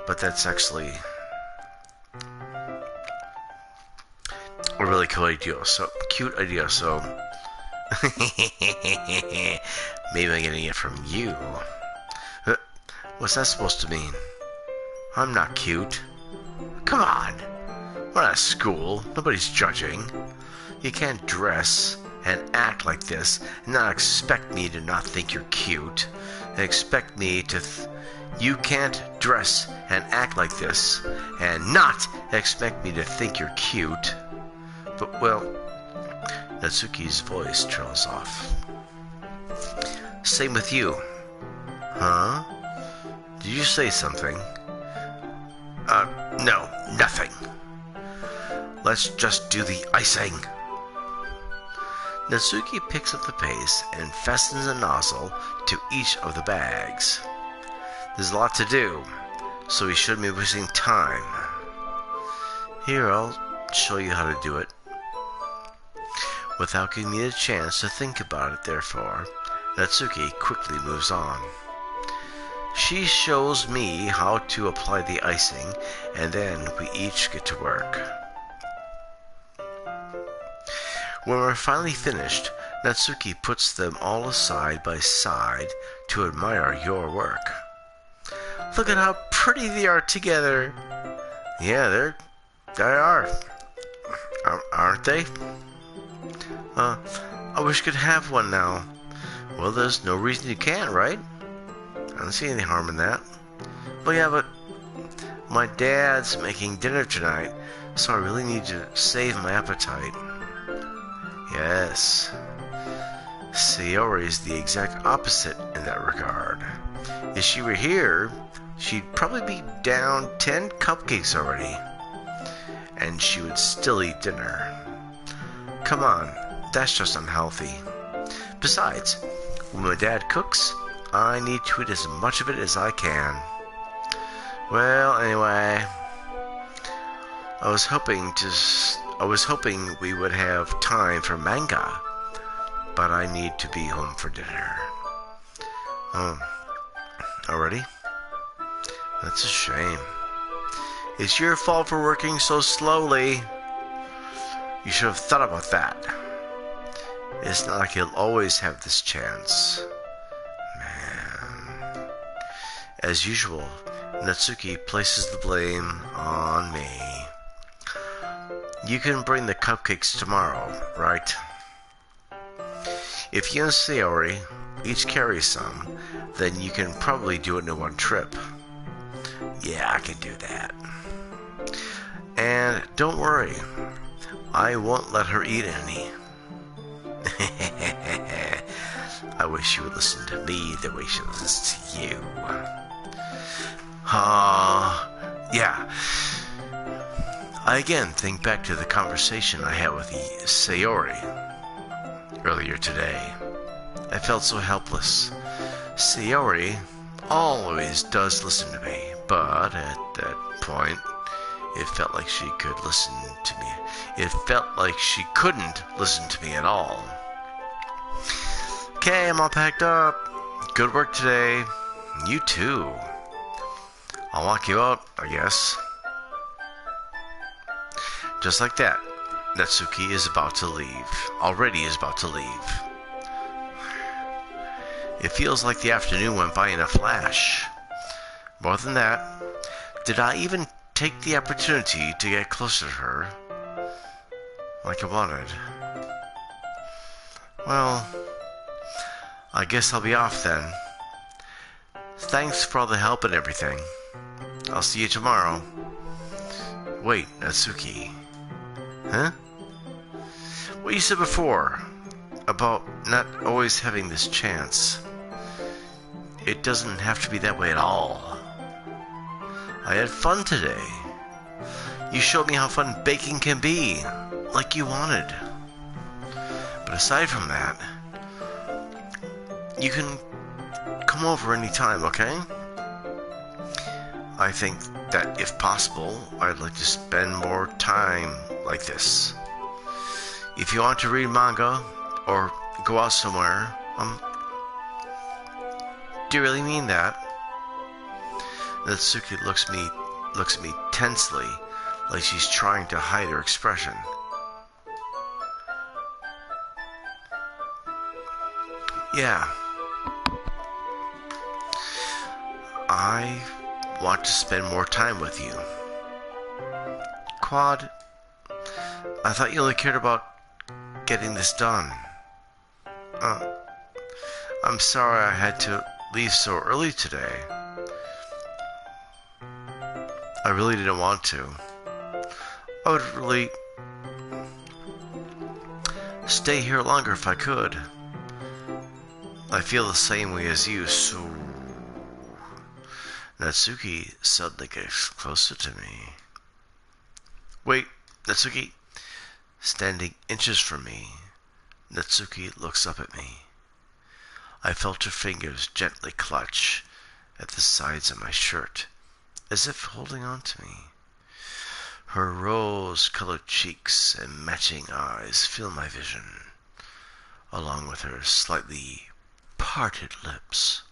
But that's actually a really cool idea. Cute idea, so maybe I'm getting it from you. What's that supposed to mean? I'm not cute. Come on. We're not at school. Nobody's judging. You can't dress and act like this and not expect me to not think you're cute. And expect me to... You can't dress and act like this and not expect me to think you're cute. But, well, Natsuki's voice trails off. Same with you. Huh? Did you say something? No, nothing. Let's just do the icing. Natsuki picks up the paste and fastens a nozzle to each of the bags. There's a lot to do, so we shouldn't be wasting time. Here, I'll show you how to do it. Without giving me a chance to think about it, therefore, Natsuki quickly moves on. She shows me how to apply the icing, and then we each get to work. When we're finally finished, Natsuki puts them all side by side to admire your work. Look at how pretty they are together. Yeah, they are. Aren't they? I wish I could have one now. Well, there's no reason you can't, right? I don't see any harm in that. Well, yeah, but my dad's making dinner tonight, so I really need to save my appetite. Yes. Sayori is the exact opposite in that regard. If she were here, she'd probably be down 10 cupcakes already. And she would still eat dinner. Come on, that's just unhealthy. Besides, when my dad cooks, I need to eat as much of it as I can. Well, anyway, I was hoping we would have time for manga, but I need to be home for dinner. Oh, already? That's a shame. It's your fault for working so slowly. You should have thought about that. It's not like you'll always have this chance. Man. As usual, Natsuki places the blame on me. You can bring the cupcakes tomorrow, right? If you and Sayori each carry some, then you can probably do it in one trip. Yeah, I can do that. And don't worry, I won't let her eat any. I wish you would listen to me the way she listens to you. Yeah. I again think back to the conversation I had with Sayori earlier today. I felt so helpless. Sayori always does listen to me, but at that point, it felt like she could listen to me. It felt like she couldn't listen to me at all. Okay, I'm all packed up. Good work today. You too. I'll walk you out, I guess. Just like that, Natsuki is about to leave. Already is about to leave. It feels like the afternoon went by in a flash. More than that, did I even take the opportunity to get closer to her like I wanted? Well, I guess I'll be off then. Thanks for all the help and everything. I'll see you tomorrow. Wait, Natsuki. Huh? What you said before about not always having this chance. It doesn't have to be that way at all. I had fun today. You showed me how fun baking can be, like you wanted. But aside from that, you can come over anytime, okay? I think that if possible, I'd like to spend more time like this. If you want to read manga or go out somewhere, do you really mean that? Natsuki looks at me tensely, like she's trying to hide her expression. Yeah. I want to spend more time with you. Quad, I thought you only cared about getting this done. I'm sorry I had to leave so early today. I really didn't want to. I would really stay here longer if I could. I feel the same way as you, so... Natsuki suddenly gets closer to me. Wait, Natsuki. Standing inches from me, Natsuki looks up at me. I felt her fingers gently clutch at the sides of my shirt, as if holding on to me. Her rose-colored cheeks and matching eyes fill my vision, along with her slightly parted lips.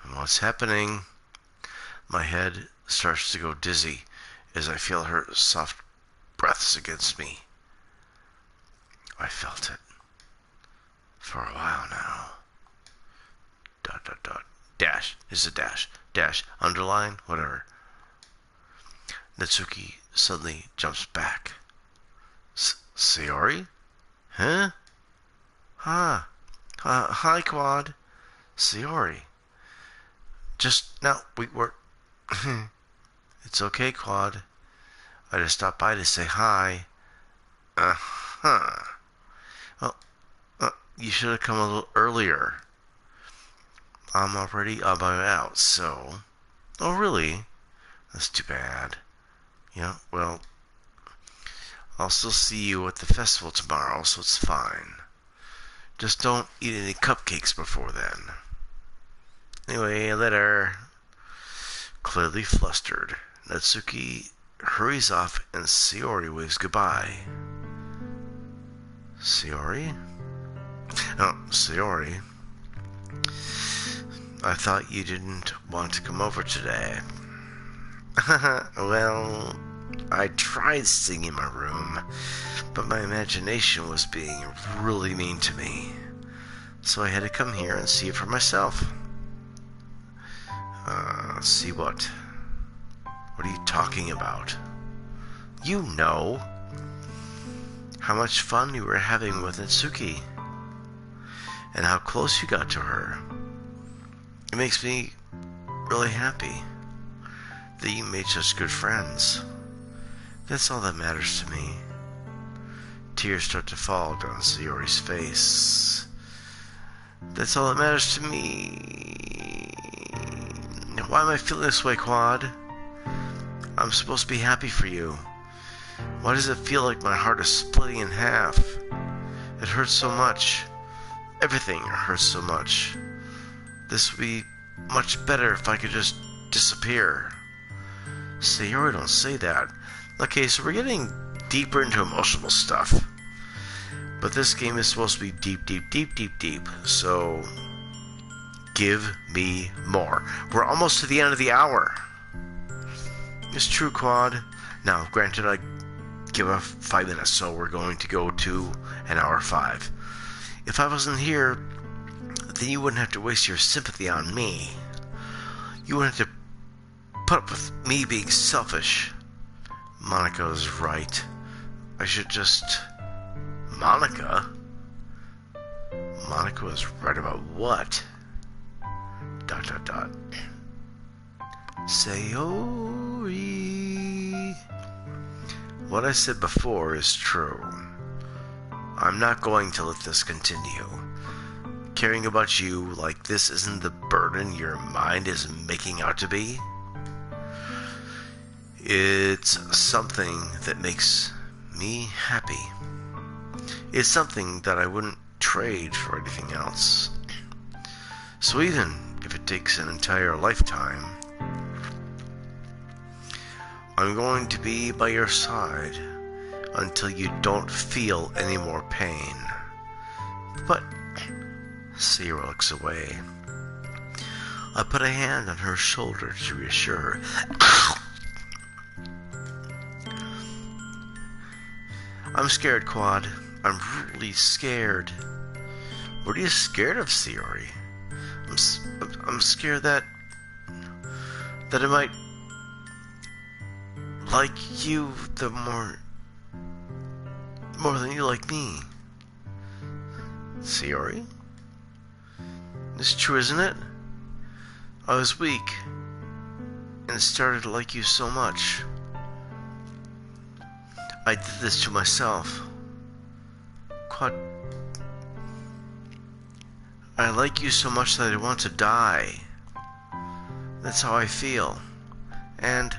And what's happening? My head starts to go dizzy as I feel her soft breaths against me. I felt it. For a while now. Dot dot dot. Dash. It's a dash. Dash. Underline. Whatever. Natsuki suddenly jumps back. Sayori? Huh? Hi, Quad. Sayori. Just now, we were... It's okay, Quad. I just stopped by to say hi. Uh-huh. Well, you should have come a little earlier. I'm already on my way out, so... Oh, really? That's too bad. Yeah, well... I'll still see you at the festival tomorrow, so it's fine. Just don't eat any cupcakes before then. Anyway, later. Clearly flustered, Natsuki hurries off and Sayori waves goodbye. Sayori? Oh, Sayori. I thought you didn't want to come over today. Well, I tried staying in my room, but my imagination was being really mean to me. So I had to come here and see it for myself. See what? What are you talking about? You know. How much fun you were having with Natsuki. And how close you got to her. It makes me really happy that you made such good friends. That's all that matters to me. Tears start to fall down Sayori's face. That's all that matters to me. Why am I feeling this way, Quad? I'm supposed to be happy for you. Why does it feel like my heart is splitting in half? It hurts so much. Everything hurts so much. This would be much better if I could just disappear. Sayori, don't say that. Okay, so we're getting deeper into emotional stuff. But this game is supposed to be deep. So, give me more. We're almost to the end of the hour. It's true, Quad. Now, granted, I give a 5 minutes, so we're going to go to an hour 5. If I wasn't here, then you wouldn't have to waste your sympathy on me. You wouldn't have to put up with me being selfish. Monica is right. I should just... Monica? Monica was right about what? ... Sayori. What I said before is true. I'm not going to let this continue. Caring about you like this isn't the burden your mind is making out to be. It's something that makes me happy. It's something that I wouldn't trade for anything else. So even if it takes an entire lifetime, I'm going to be by your side until you don't feel any more pain. But Sayori looks away. I put a hand on her shoulder to reassure her. I'm scared, Quad. I'm really scared. What are you scared of, Sayori? I'm scared that I might like you the more than you like me. Sayori? It's true, isn't it? I was weak and started to like you so much. I did this to myself. Quad, I like you so much that I want to die. That's how I feel. And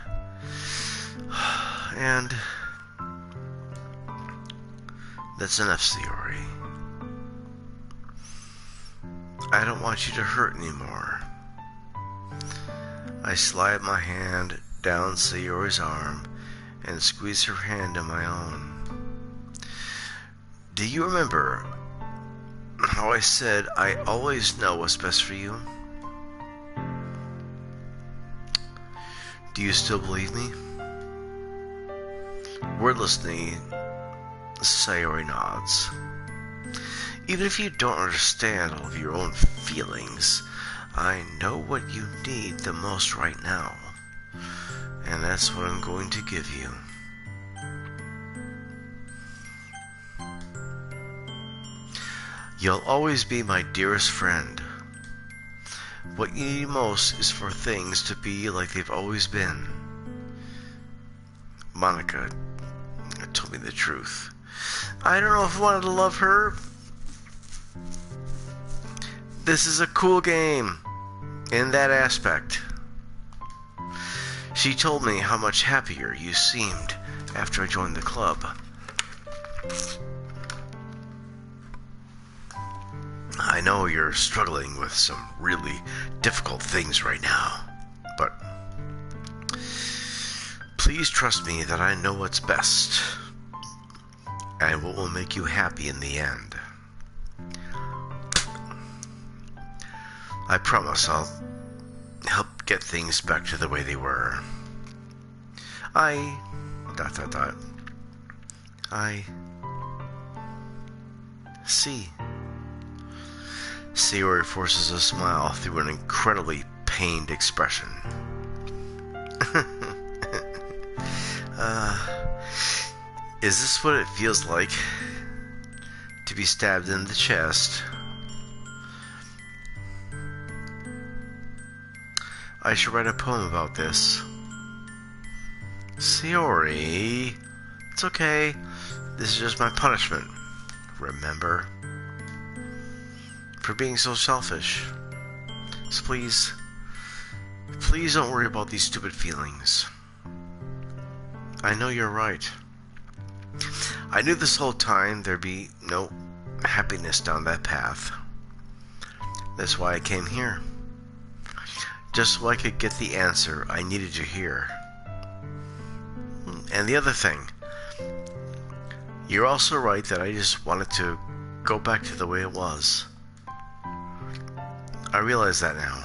that's enough, Sayori. I don't want you to hurt anymore. I slide my hand down Sayori's arm and squeeze her hand in my own. Do you remember how I said I always know what's best for you? Do you still believe me? Wordlessly, Sayori nods. Even if you don't understand all of your own feelings, I know what you need the most right now. And that's what I'm going to give you. You'll always be my dearest friend. What you need most is for things to be like they've always been. Monica told me the truth. I don't know if I wanted to love her. This is a cool game in that aspect. She told me how much happier you seemed after I joined the club. I know you're struggling with some really difficult things right now, but please trust me that I know what's best and what will make you happy in the end. I promise I'll help get things back to the way they were. I see. Sayori forces a smile through an incredibly pained expression. Is this what it feels like to be stabbed in the chest? I should write a poem about this. Sayori, it's okay. This is just my punishment. Remember? For being so selfish. So please don't worry about these stupid feelings. I know you're right. I knew this whole time there'd be no happiness down that path. That's why I came here. Just so I could get the answer I needed to hear. And the other thing, you're also right that I just wanted to go back to the way it was. I realize that now.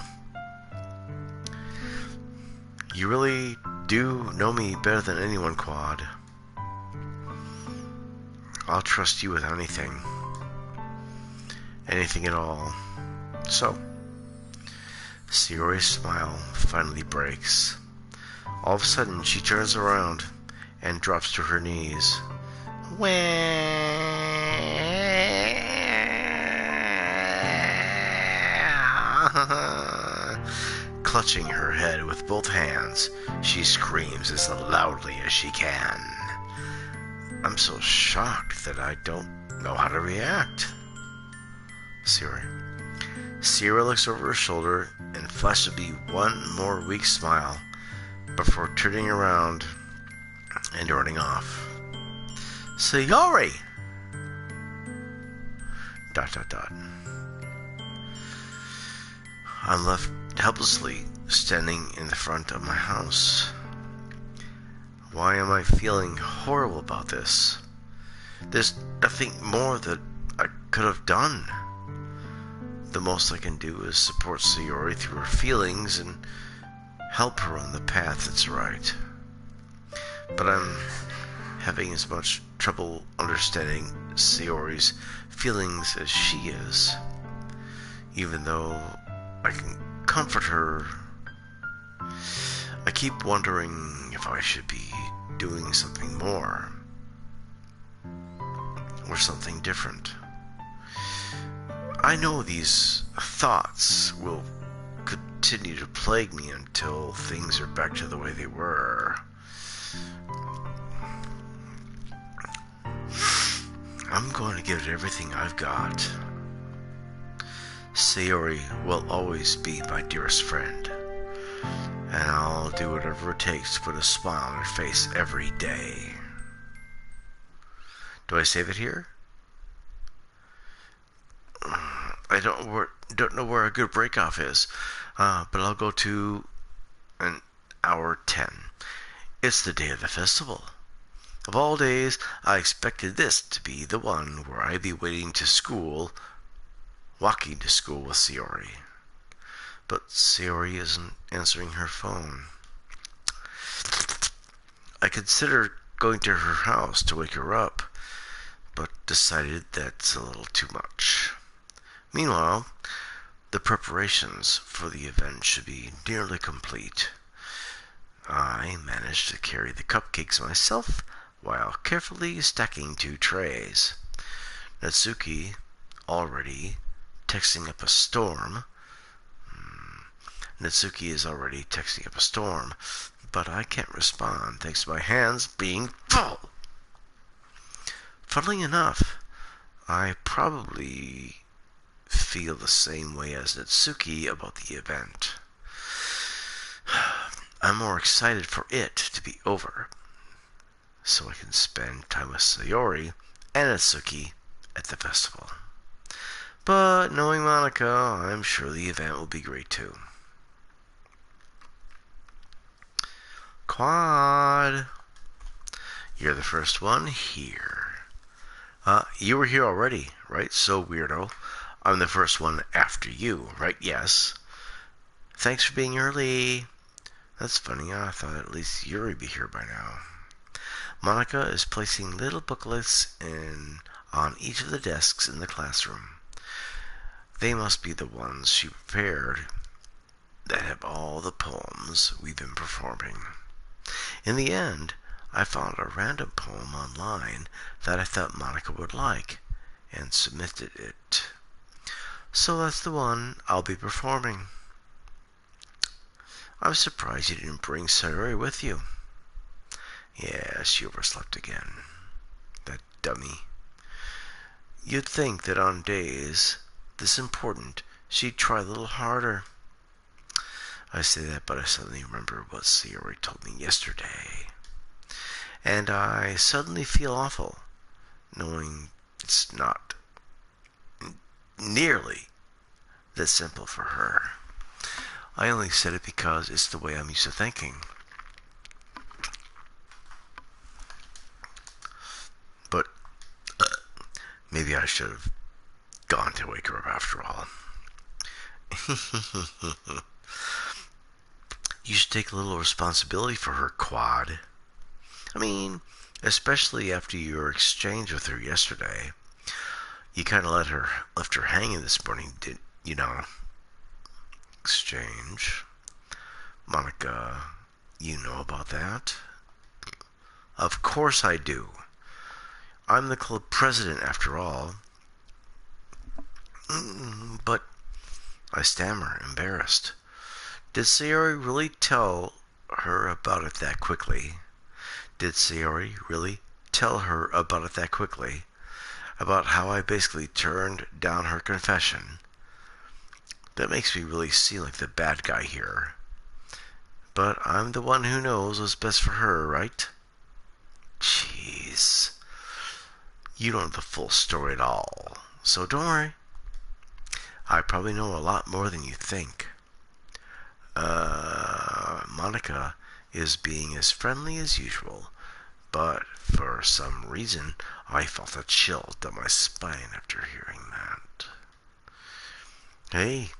You really do know me better than anyone, Quad. I'll trust you with anything. Anything at all. So, Sayori's smile finally breaks. All of a sudden, she turns around and drops to her knees. Clutching her head with both hands, she screams as loudly as she can. I'm so shocked that I don't know how to react. Sayori looks over her shoulder and flashes me one more weak smile before turning around and running off. Sayori! ... I'm left helplessly standing in the front of my house. Why am I feeling horrible about this? There's nothing more that I could have done. The most I can do is support Sayori through her feelings and help her on the path that's right. But I'm having as much trouble understanding Sayori's feelings as she is. Even though I can comfort her, I keep wondering if I should be doing something more or something different. I know these thoughts will continue to plague me until things are back to the way they were. I'm going to give it everything I've got. Sayori will always be my dearest friend, and I'll do whatever it takes to put a smile on her face every day. Do I save it here? I don't know where a good break-off is, but I'll go to an hour 10. It's the day of the festival. Of all days, I expected this to be the one where I'd be walking to school with Sayori. But Sayori isn't answering her phone. I considered going to her house to wake her up, but decided that's a little too much. Meanwhile, the preparations for the event should be nearly complete. I managed to carry the cupcakes myself while carefully stacking 2 trays. Natsuki already texting up a storm. Natsuki is already texting up a storm, but I can't respond thanks to my hands being full. Funnily enough, I probably feel the same way as Natsuki about the event. I'm more excited for it to be over, so I can spend time with Sayori and Natsuki at the festival. But knowing Monica, I'm sure the event will be great too. Quad, you're the first one here. You were here already, right? So weirdo. I'm the first one after you, right? Yes. Thanks for being early. That's funny. I thought at least Yuri would be here by now. Monica is placing little booklets on each of the desks in the classroom. They must be the ones she prepared that have all the poems we've been performing. In the end, I found a random poem online that I thought Monica would like and submitted it. So that's the one I'll be performing. I'm surprised you didn't bring Sayori with you. Yeah, she overslept again. That dummy. You'd think that on days this important, she'd try a little harder. I say that, but I suddenly remember what Sayori told me yesterday. And I suddenly feel awful, knowing it's not nearly that simple for her. I only said it because it's the way I'm used to thinking. But maybe I should have gone to wake her up after all. You should take a little responsibility for her, Quad. I mean, especially after your exchange with her yesterday. You kind of left her hanging this morning, didn't you know? Exchange. Monica, you know about that? Of course I do. I'm the club president after all. But, I stammer, embarrassed. Did Sayori really tell her about it that quickly? Did Sayori really tell her about it that quickly? About how I basically turned down her confession? That makes me really seem like the bad guy here. But I'm the one who knows what's best for her, right? Jeez. You don't know the full story at all, so don't worry. I probably know a lot more than you think. Monica is being as friendly as usual, but for some reason I felt a chill down my spine after hearing that. Hey,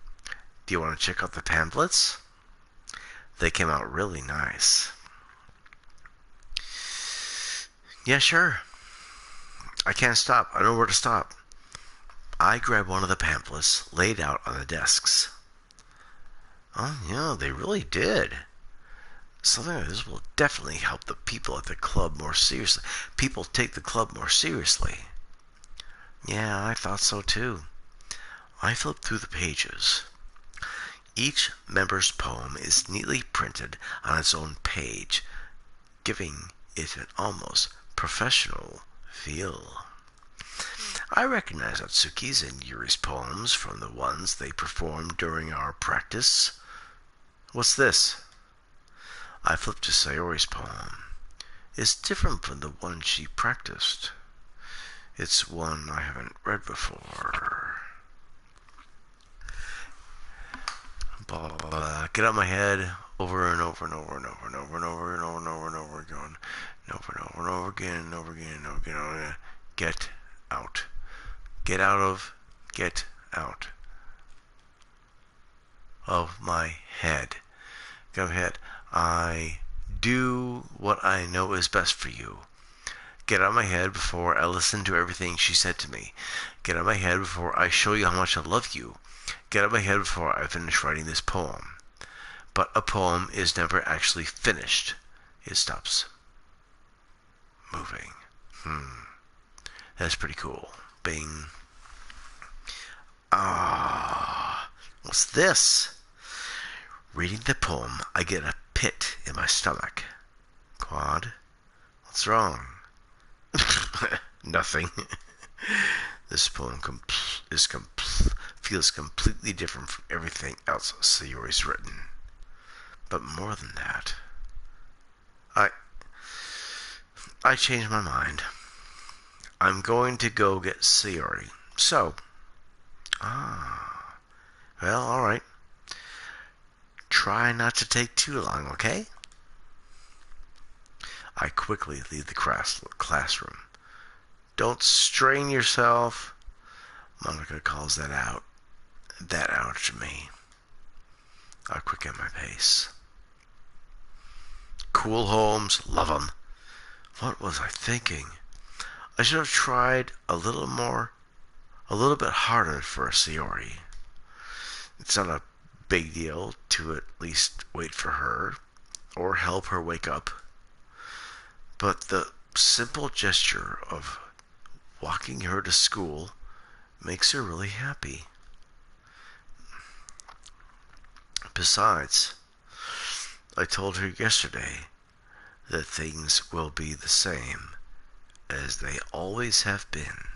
do you want to check out the pamphlets? They came out really nice. Yeah, sure. I can't stop. I don't know where to stop. I grabbed one of the pamphlets laid out on the desks. Oh, yeah, they really did. Something like this will definitely help the people at the club more seriously. People take the club more seriously. Yeah, I thought so too. I flipped through the pages. Each member's poem is neatly printed on its own page, giving it an almost professional feel. I recognize Atsuki's and Yuri's poems from the ones they performed during our practice. What's this? I flipped to Sayori's poem. It's different from the one she practiced. It's one I haven't read before. Blah, blah, blah. Get out of my head over and over and over and over and over and over and over and over and over again. And over and over and over again and over again and over again. And over again. Get out. Get out of my head. Get out of my head. I do what I know is best for you. Get out of my head before I listen to everything she said to me. Get out of my head before I show you how much I love you. Get out of my head before I finish writing this poem. But a poem is never actually finished. It stops moving. That's pretty cool. Bing. What's this? Reading the poem, I get a pit in my stomach. Quad, what's wrong? Nothing. This poem feels completely different from everything else Sayori's written. But more than that, I changed my mind. I'm going to go get Sayori. So, well, alright. Try not to take too long, okay? I quickly leave the classroom. Don't strain yourself. Monica calls that out to me. I quicken my pace. Cool Holmes, love 'em. What was I thinking? I should have tried a little bit harder for Sayori. It's not a big deal to at least wait for her or help her wake up. But the simple gesture of walking her to school makes her really happy. Besides, I told her yesterday that things will be the same as they always have been.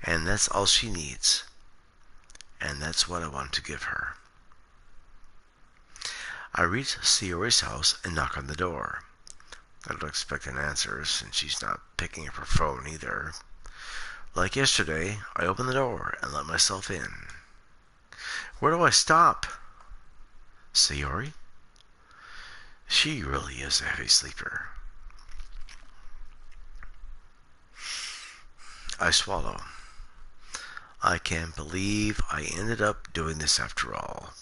And that's all she needs. And that's what I want to give her. I reach Sayori's house and knock on the door. I don't expect an answer since she's not picking up her phone either. Like yesterday, I open the door and let myself in. Where do I stop? Sayori? She really is a heavy sleeper. I swallow. I can't believe I ended up doing this after all.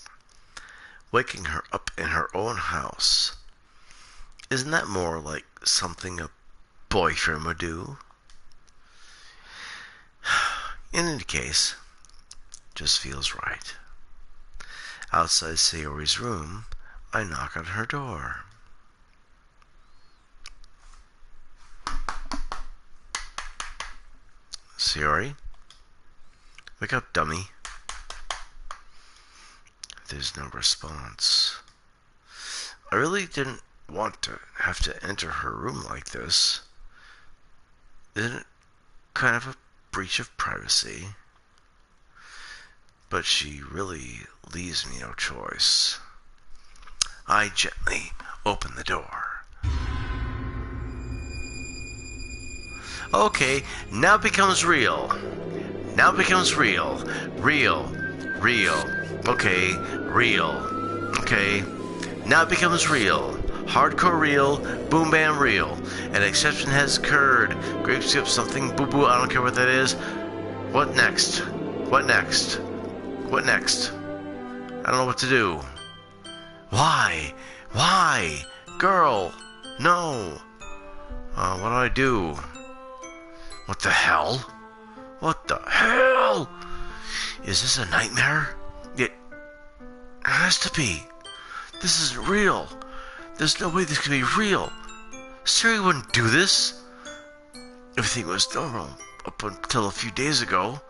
Waking her up in her own house. Isn't that more like something a boyfriend would do? In any case, just feels right. Outside Sayori's room, I knock on her door. Sayori? Wake up, dummy. There's no response. I really didn't want to have to enter her room like this. Isn't it kind of a breach of privacy? But she really leaves me no choice. I gently open the door. Okay, now it becomes real. Now it becomes real. Real. Okay, real. Okay, now it becomes real. Hardcore real, boom bam real. An exception has occurred. Grape skip something boo boo, I don't care what that is. What next? What next? What next? I don't know what to do. Why? Why? Girl, no. What do I do? What the hell? What the hell? Is this a nightmare? It has to be. This isn't real. There's no way this can be real. Siri wouldn't do this. Everything was normal up until a few days ago.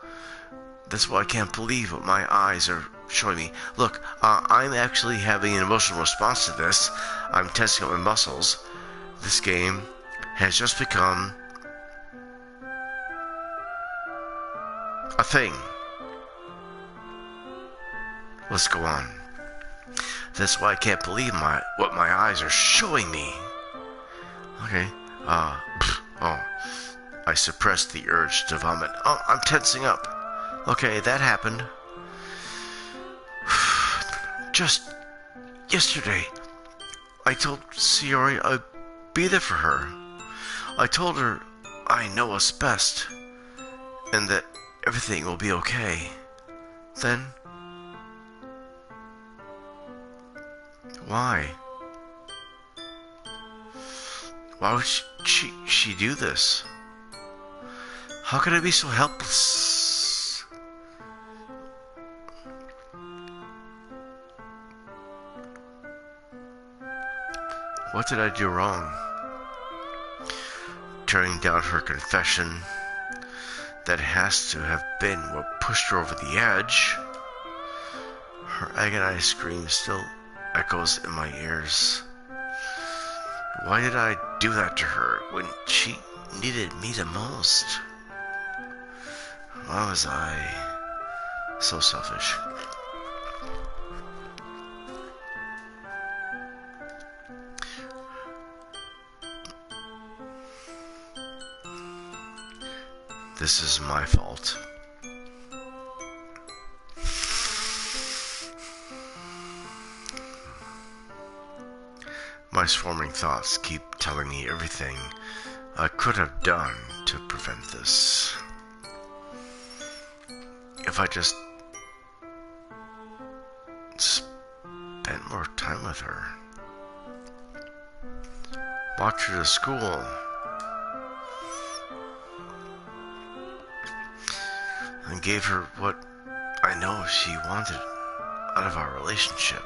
That's why I can't believe what my eyes are showing me. Look, I'm actually having an emotional response to this. I'm tensing up my muscles. This game has just become a thing. Let's go on. That's why I can't believe what my eyes are showing me. Okay. I suppressed the urge to vomit. Oh, I'm tensing up. Okay, that happened. Just yesterday, I told Sayori I'd be there for her. I told her I know what's best, and that everything will be okay. Then, why? Why would she do this? How could I be so helpless? What did I do wrong? Turning down her confession, that has to have been what pushed her over the edge. Her agonized scream still echoes in my ears. Why did I do that to her when she needed me the most? Why was I so selfish? This is my fault. My swarming thoughts keep telling me everything I could have done to prevent this. If I just spent more time with her, walked her to school, and gave her what I know she wanted out of our relationship,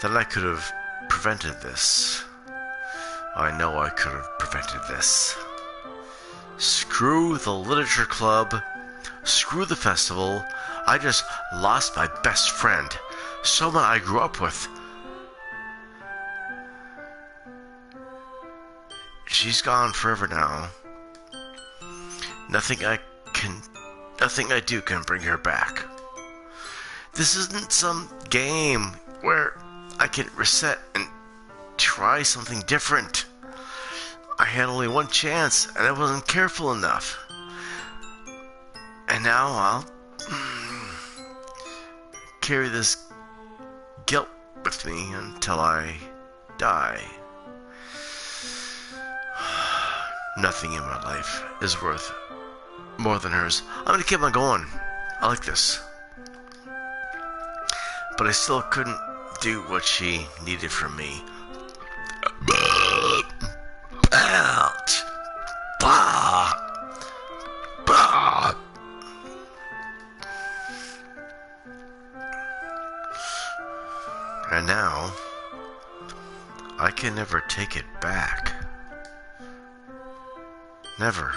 then I could have prevented this. I know I could have prevented this. Screw the literature club. Screw the festival. I just lost my best friend. Someone I grew up with. She's gone forever now. Nothing I do can bring her back. This isn't some game where I can reset and try something different. I had only one chance and I wasn't careful enough. And now I'll carry this guilt with me until I die. Nothing in my life is worth more than hers. I'm gonna keep on going. I like this. But I still couldn't do what she needed from me. And now, I can never take it back. Never.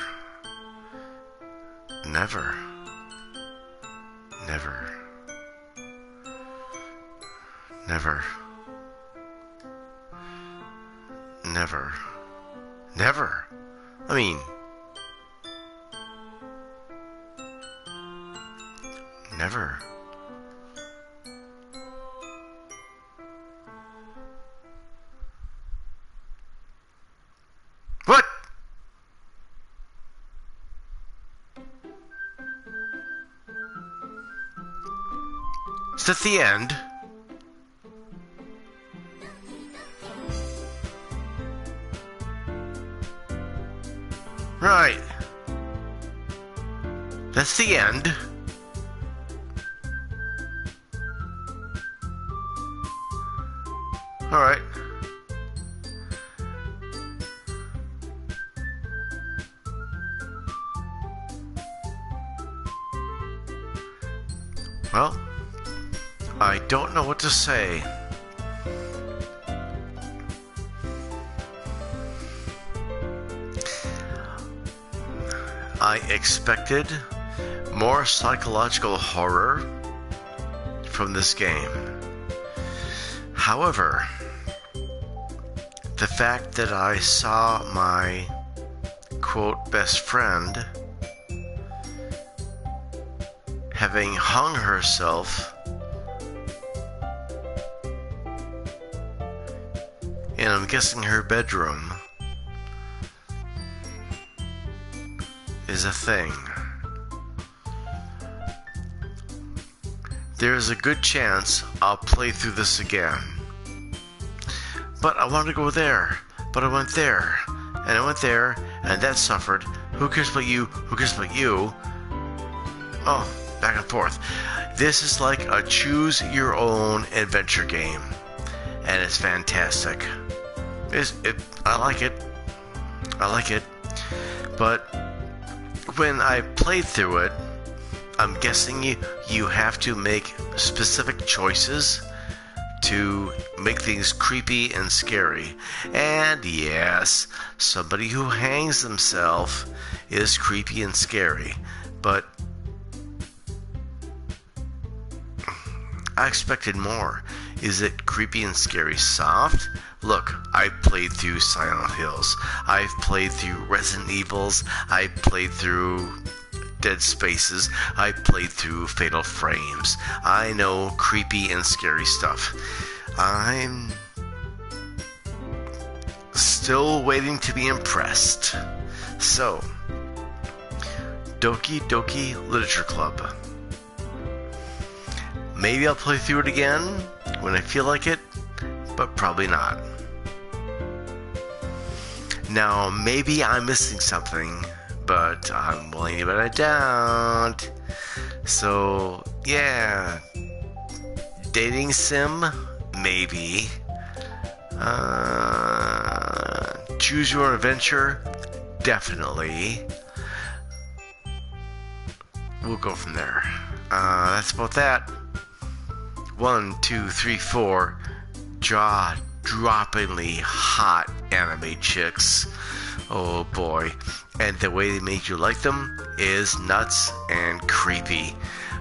Never. Never. Never. Never. Never. I mean, never. What? Is that the end? Right. That's the end. Alright. Well, I don't know what to say. I expected more psychological horror from this game. However, the fact that I saw my quote best friend having hung herself in, I'm guessing, her bedroom is a thing. There's a good chance I'll play through this again. But I wanted to go there, but I went there, and I went there, and that suffered. Who cares about you? Who cares about you? Oh, back and forth. This is like a choose your own adventure game, and it's fantastic. I like it. I like it. But when I played through it, I'm guessing you have to make specific choices to make things creepy and scary. And yes, somebody who hangs themselves is creepy and scary. But I expected more. Is it creepy and scary soft? Look, I played through Silent Hills. I've played through Resident Evils. I played through Dead Spaces. I played through Fatal Frames. I know creepy and scary stuff. I'm still waiting to be impressed. So, Doki Doki Literature Club. Maybe I'll play through it again when I feel like it, but probably not. Now, maybe I'm missing something, but I'm willing to bet I don't. So, yeah. Dating sim? Maybe. Choose your adventure? Definitely. We'll go from there. That's about that. 1, 2, 3, 4 jaw-droppingly hot anime chicks. Oh boy. And the way they make you like them is nuts and creepy.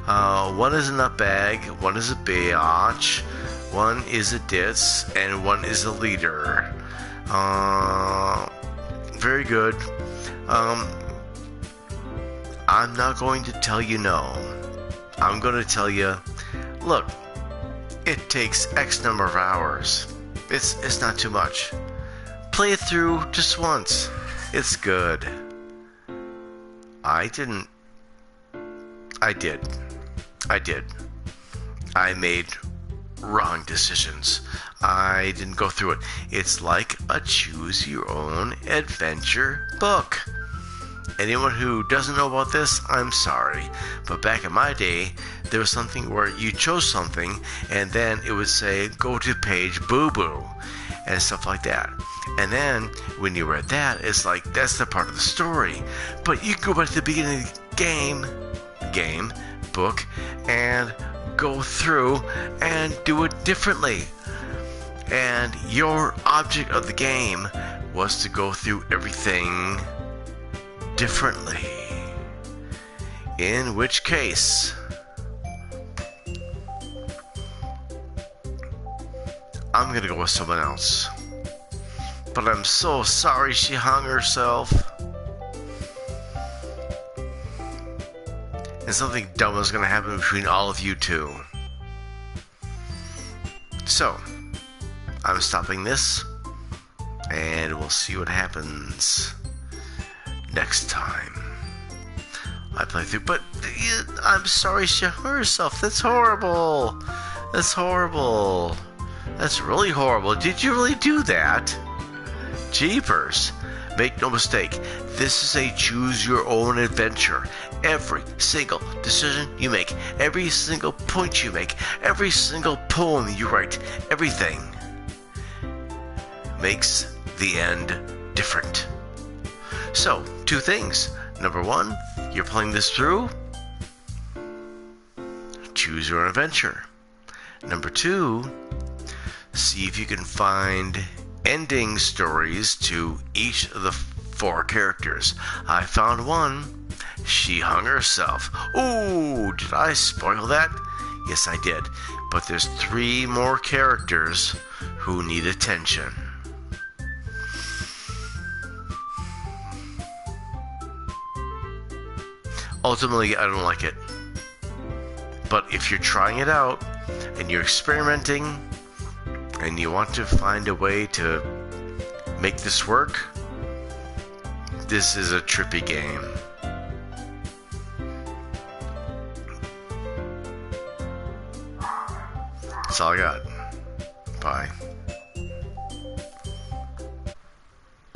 One is a nutbag, one is a biatch, one is a ditz, and one is a leader. Very good. I'm not going to tell you no. I'm going to tell you, look, it takes X number of hours. It's not too much. Play it through just once. It's good. I did. I made wrong decisions. I didn't go through it. It's like a choose your own adventure book. Anyone who doesn't know about this, I'm sorry. But back in my day, there was something where you chose something and then it would say, go to page boo-boo and stuff like that. And then when you read that, it's like, that's the part of the story. But you can go back to the beginning of the book, and go through and do it differently. And your object of the game was to go through everything differently. In which case, I'm gonna go with someone else. But I'm so sorry she hung herself. And something dumb is gonna happen between all of you two. So, I'm stopping this, and we'll see what happens next time I play through. But I'm sorry she hurt herself. That's horrible. That's horrible. That's really horrible. Did you really do that? Jeepers. Make no mistake, this is a choose your own adventure. Every single decision you make, every single point you make, every single poem you write, everything makes the end different. So, two things. Number one, you're playing this through. Choose your own adventure. Number two, see if you can find ending stories to each of the 4 characters. I found one. She hung herself. Ooh, did I spoil that? Yes, I did. But there's 3 more characters who need attention. Ultimately, I don't like it. But if you're trying it out and you're experimenting and you want to find a way to make this work, this is a trippy game. That's all I got. Bye.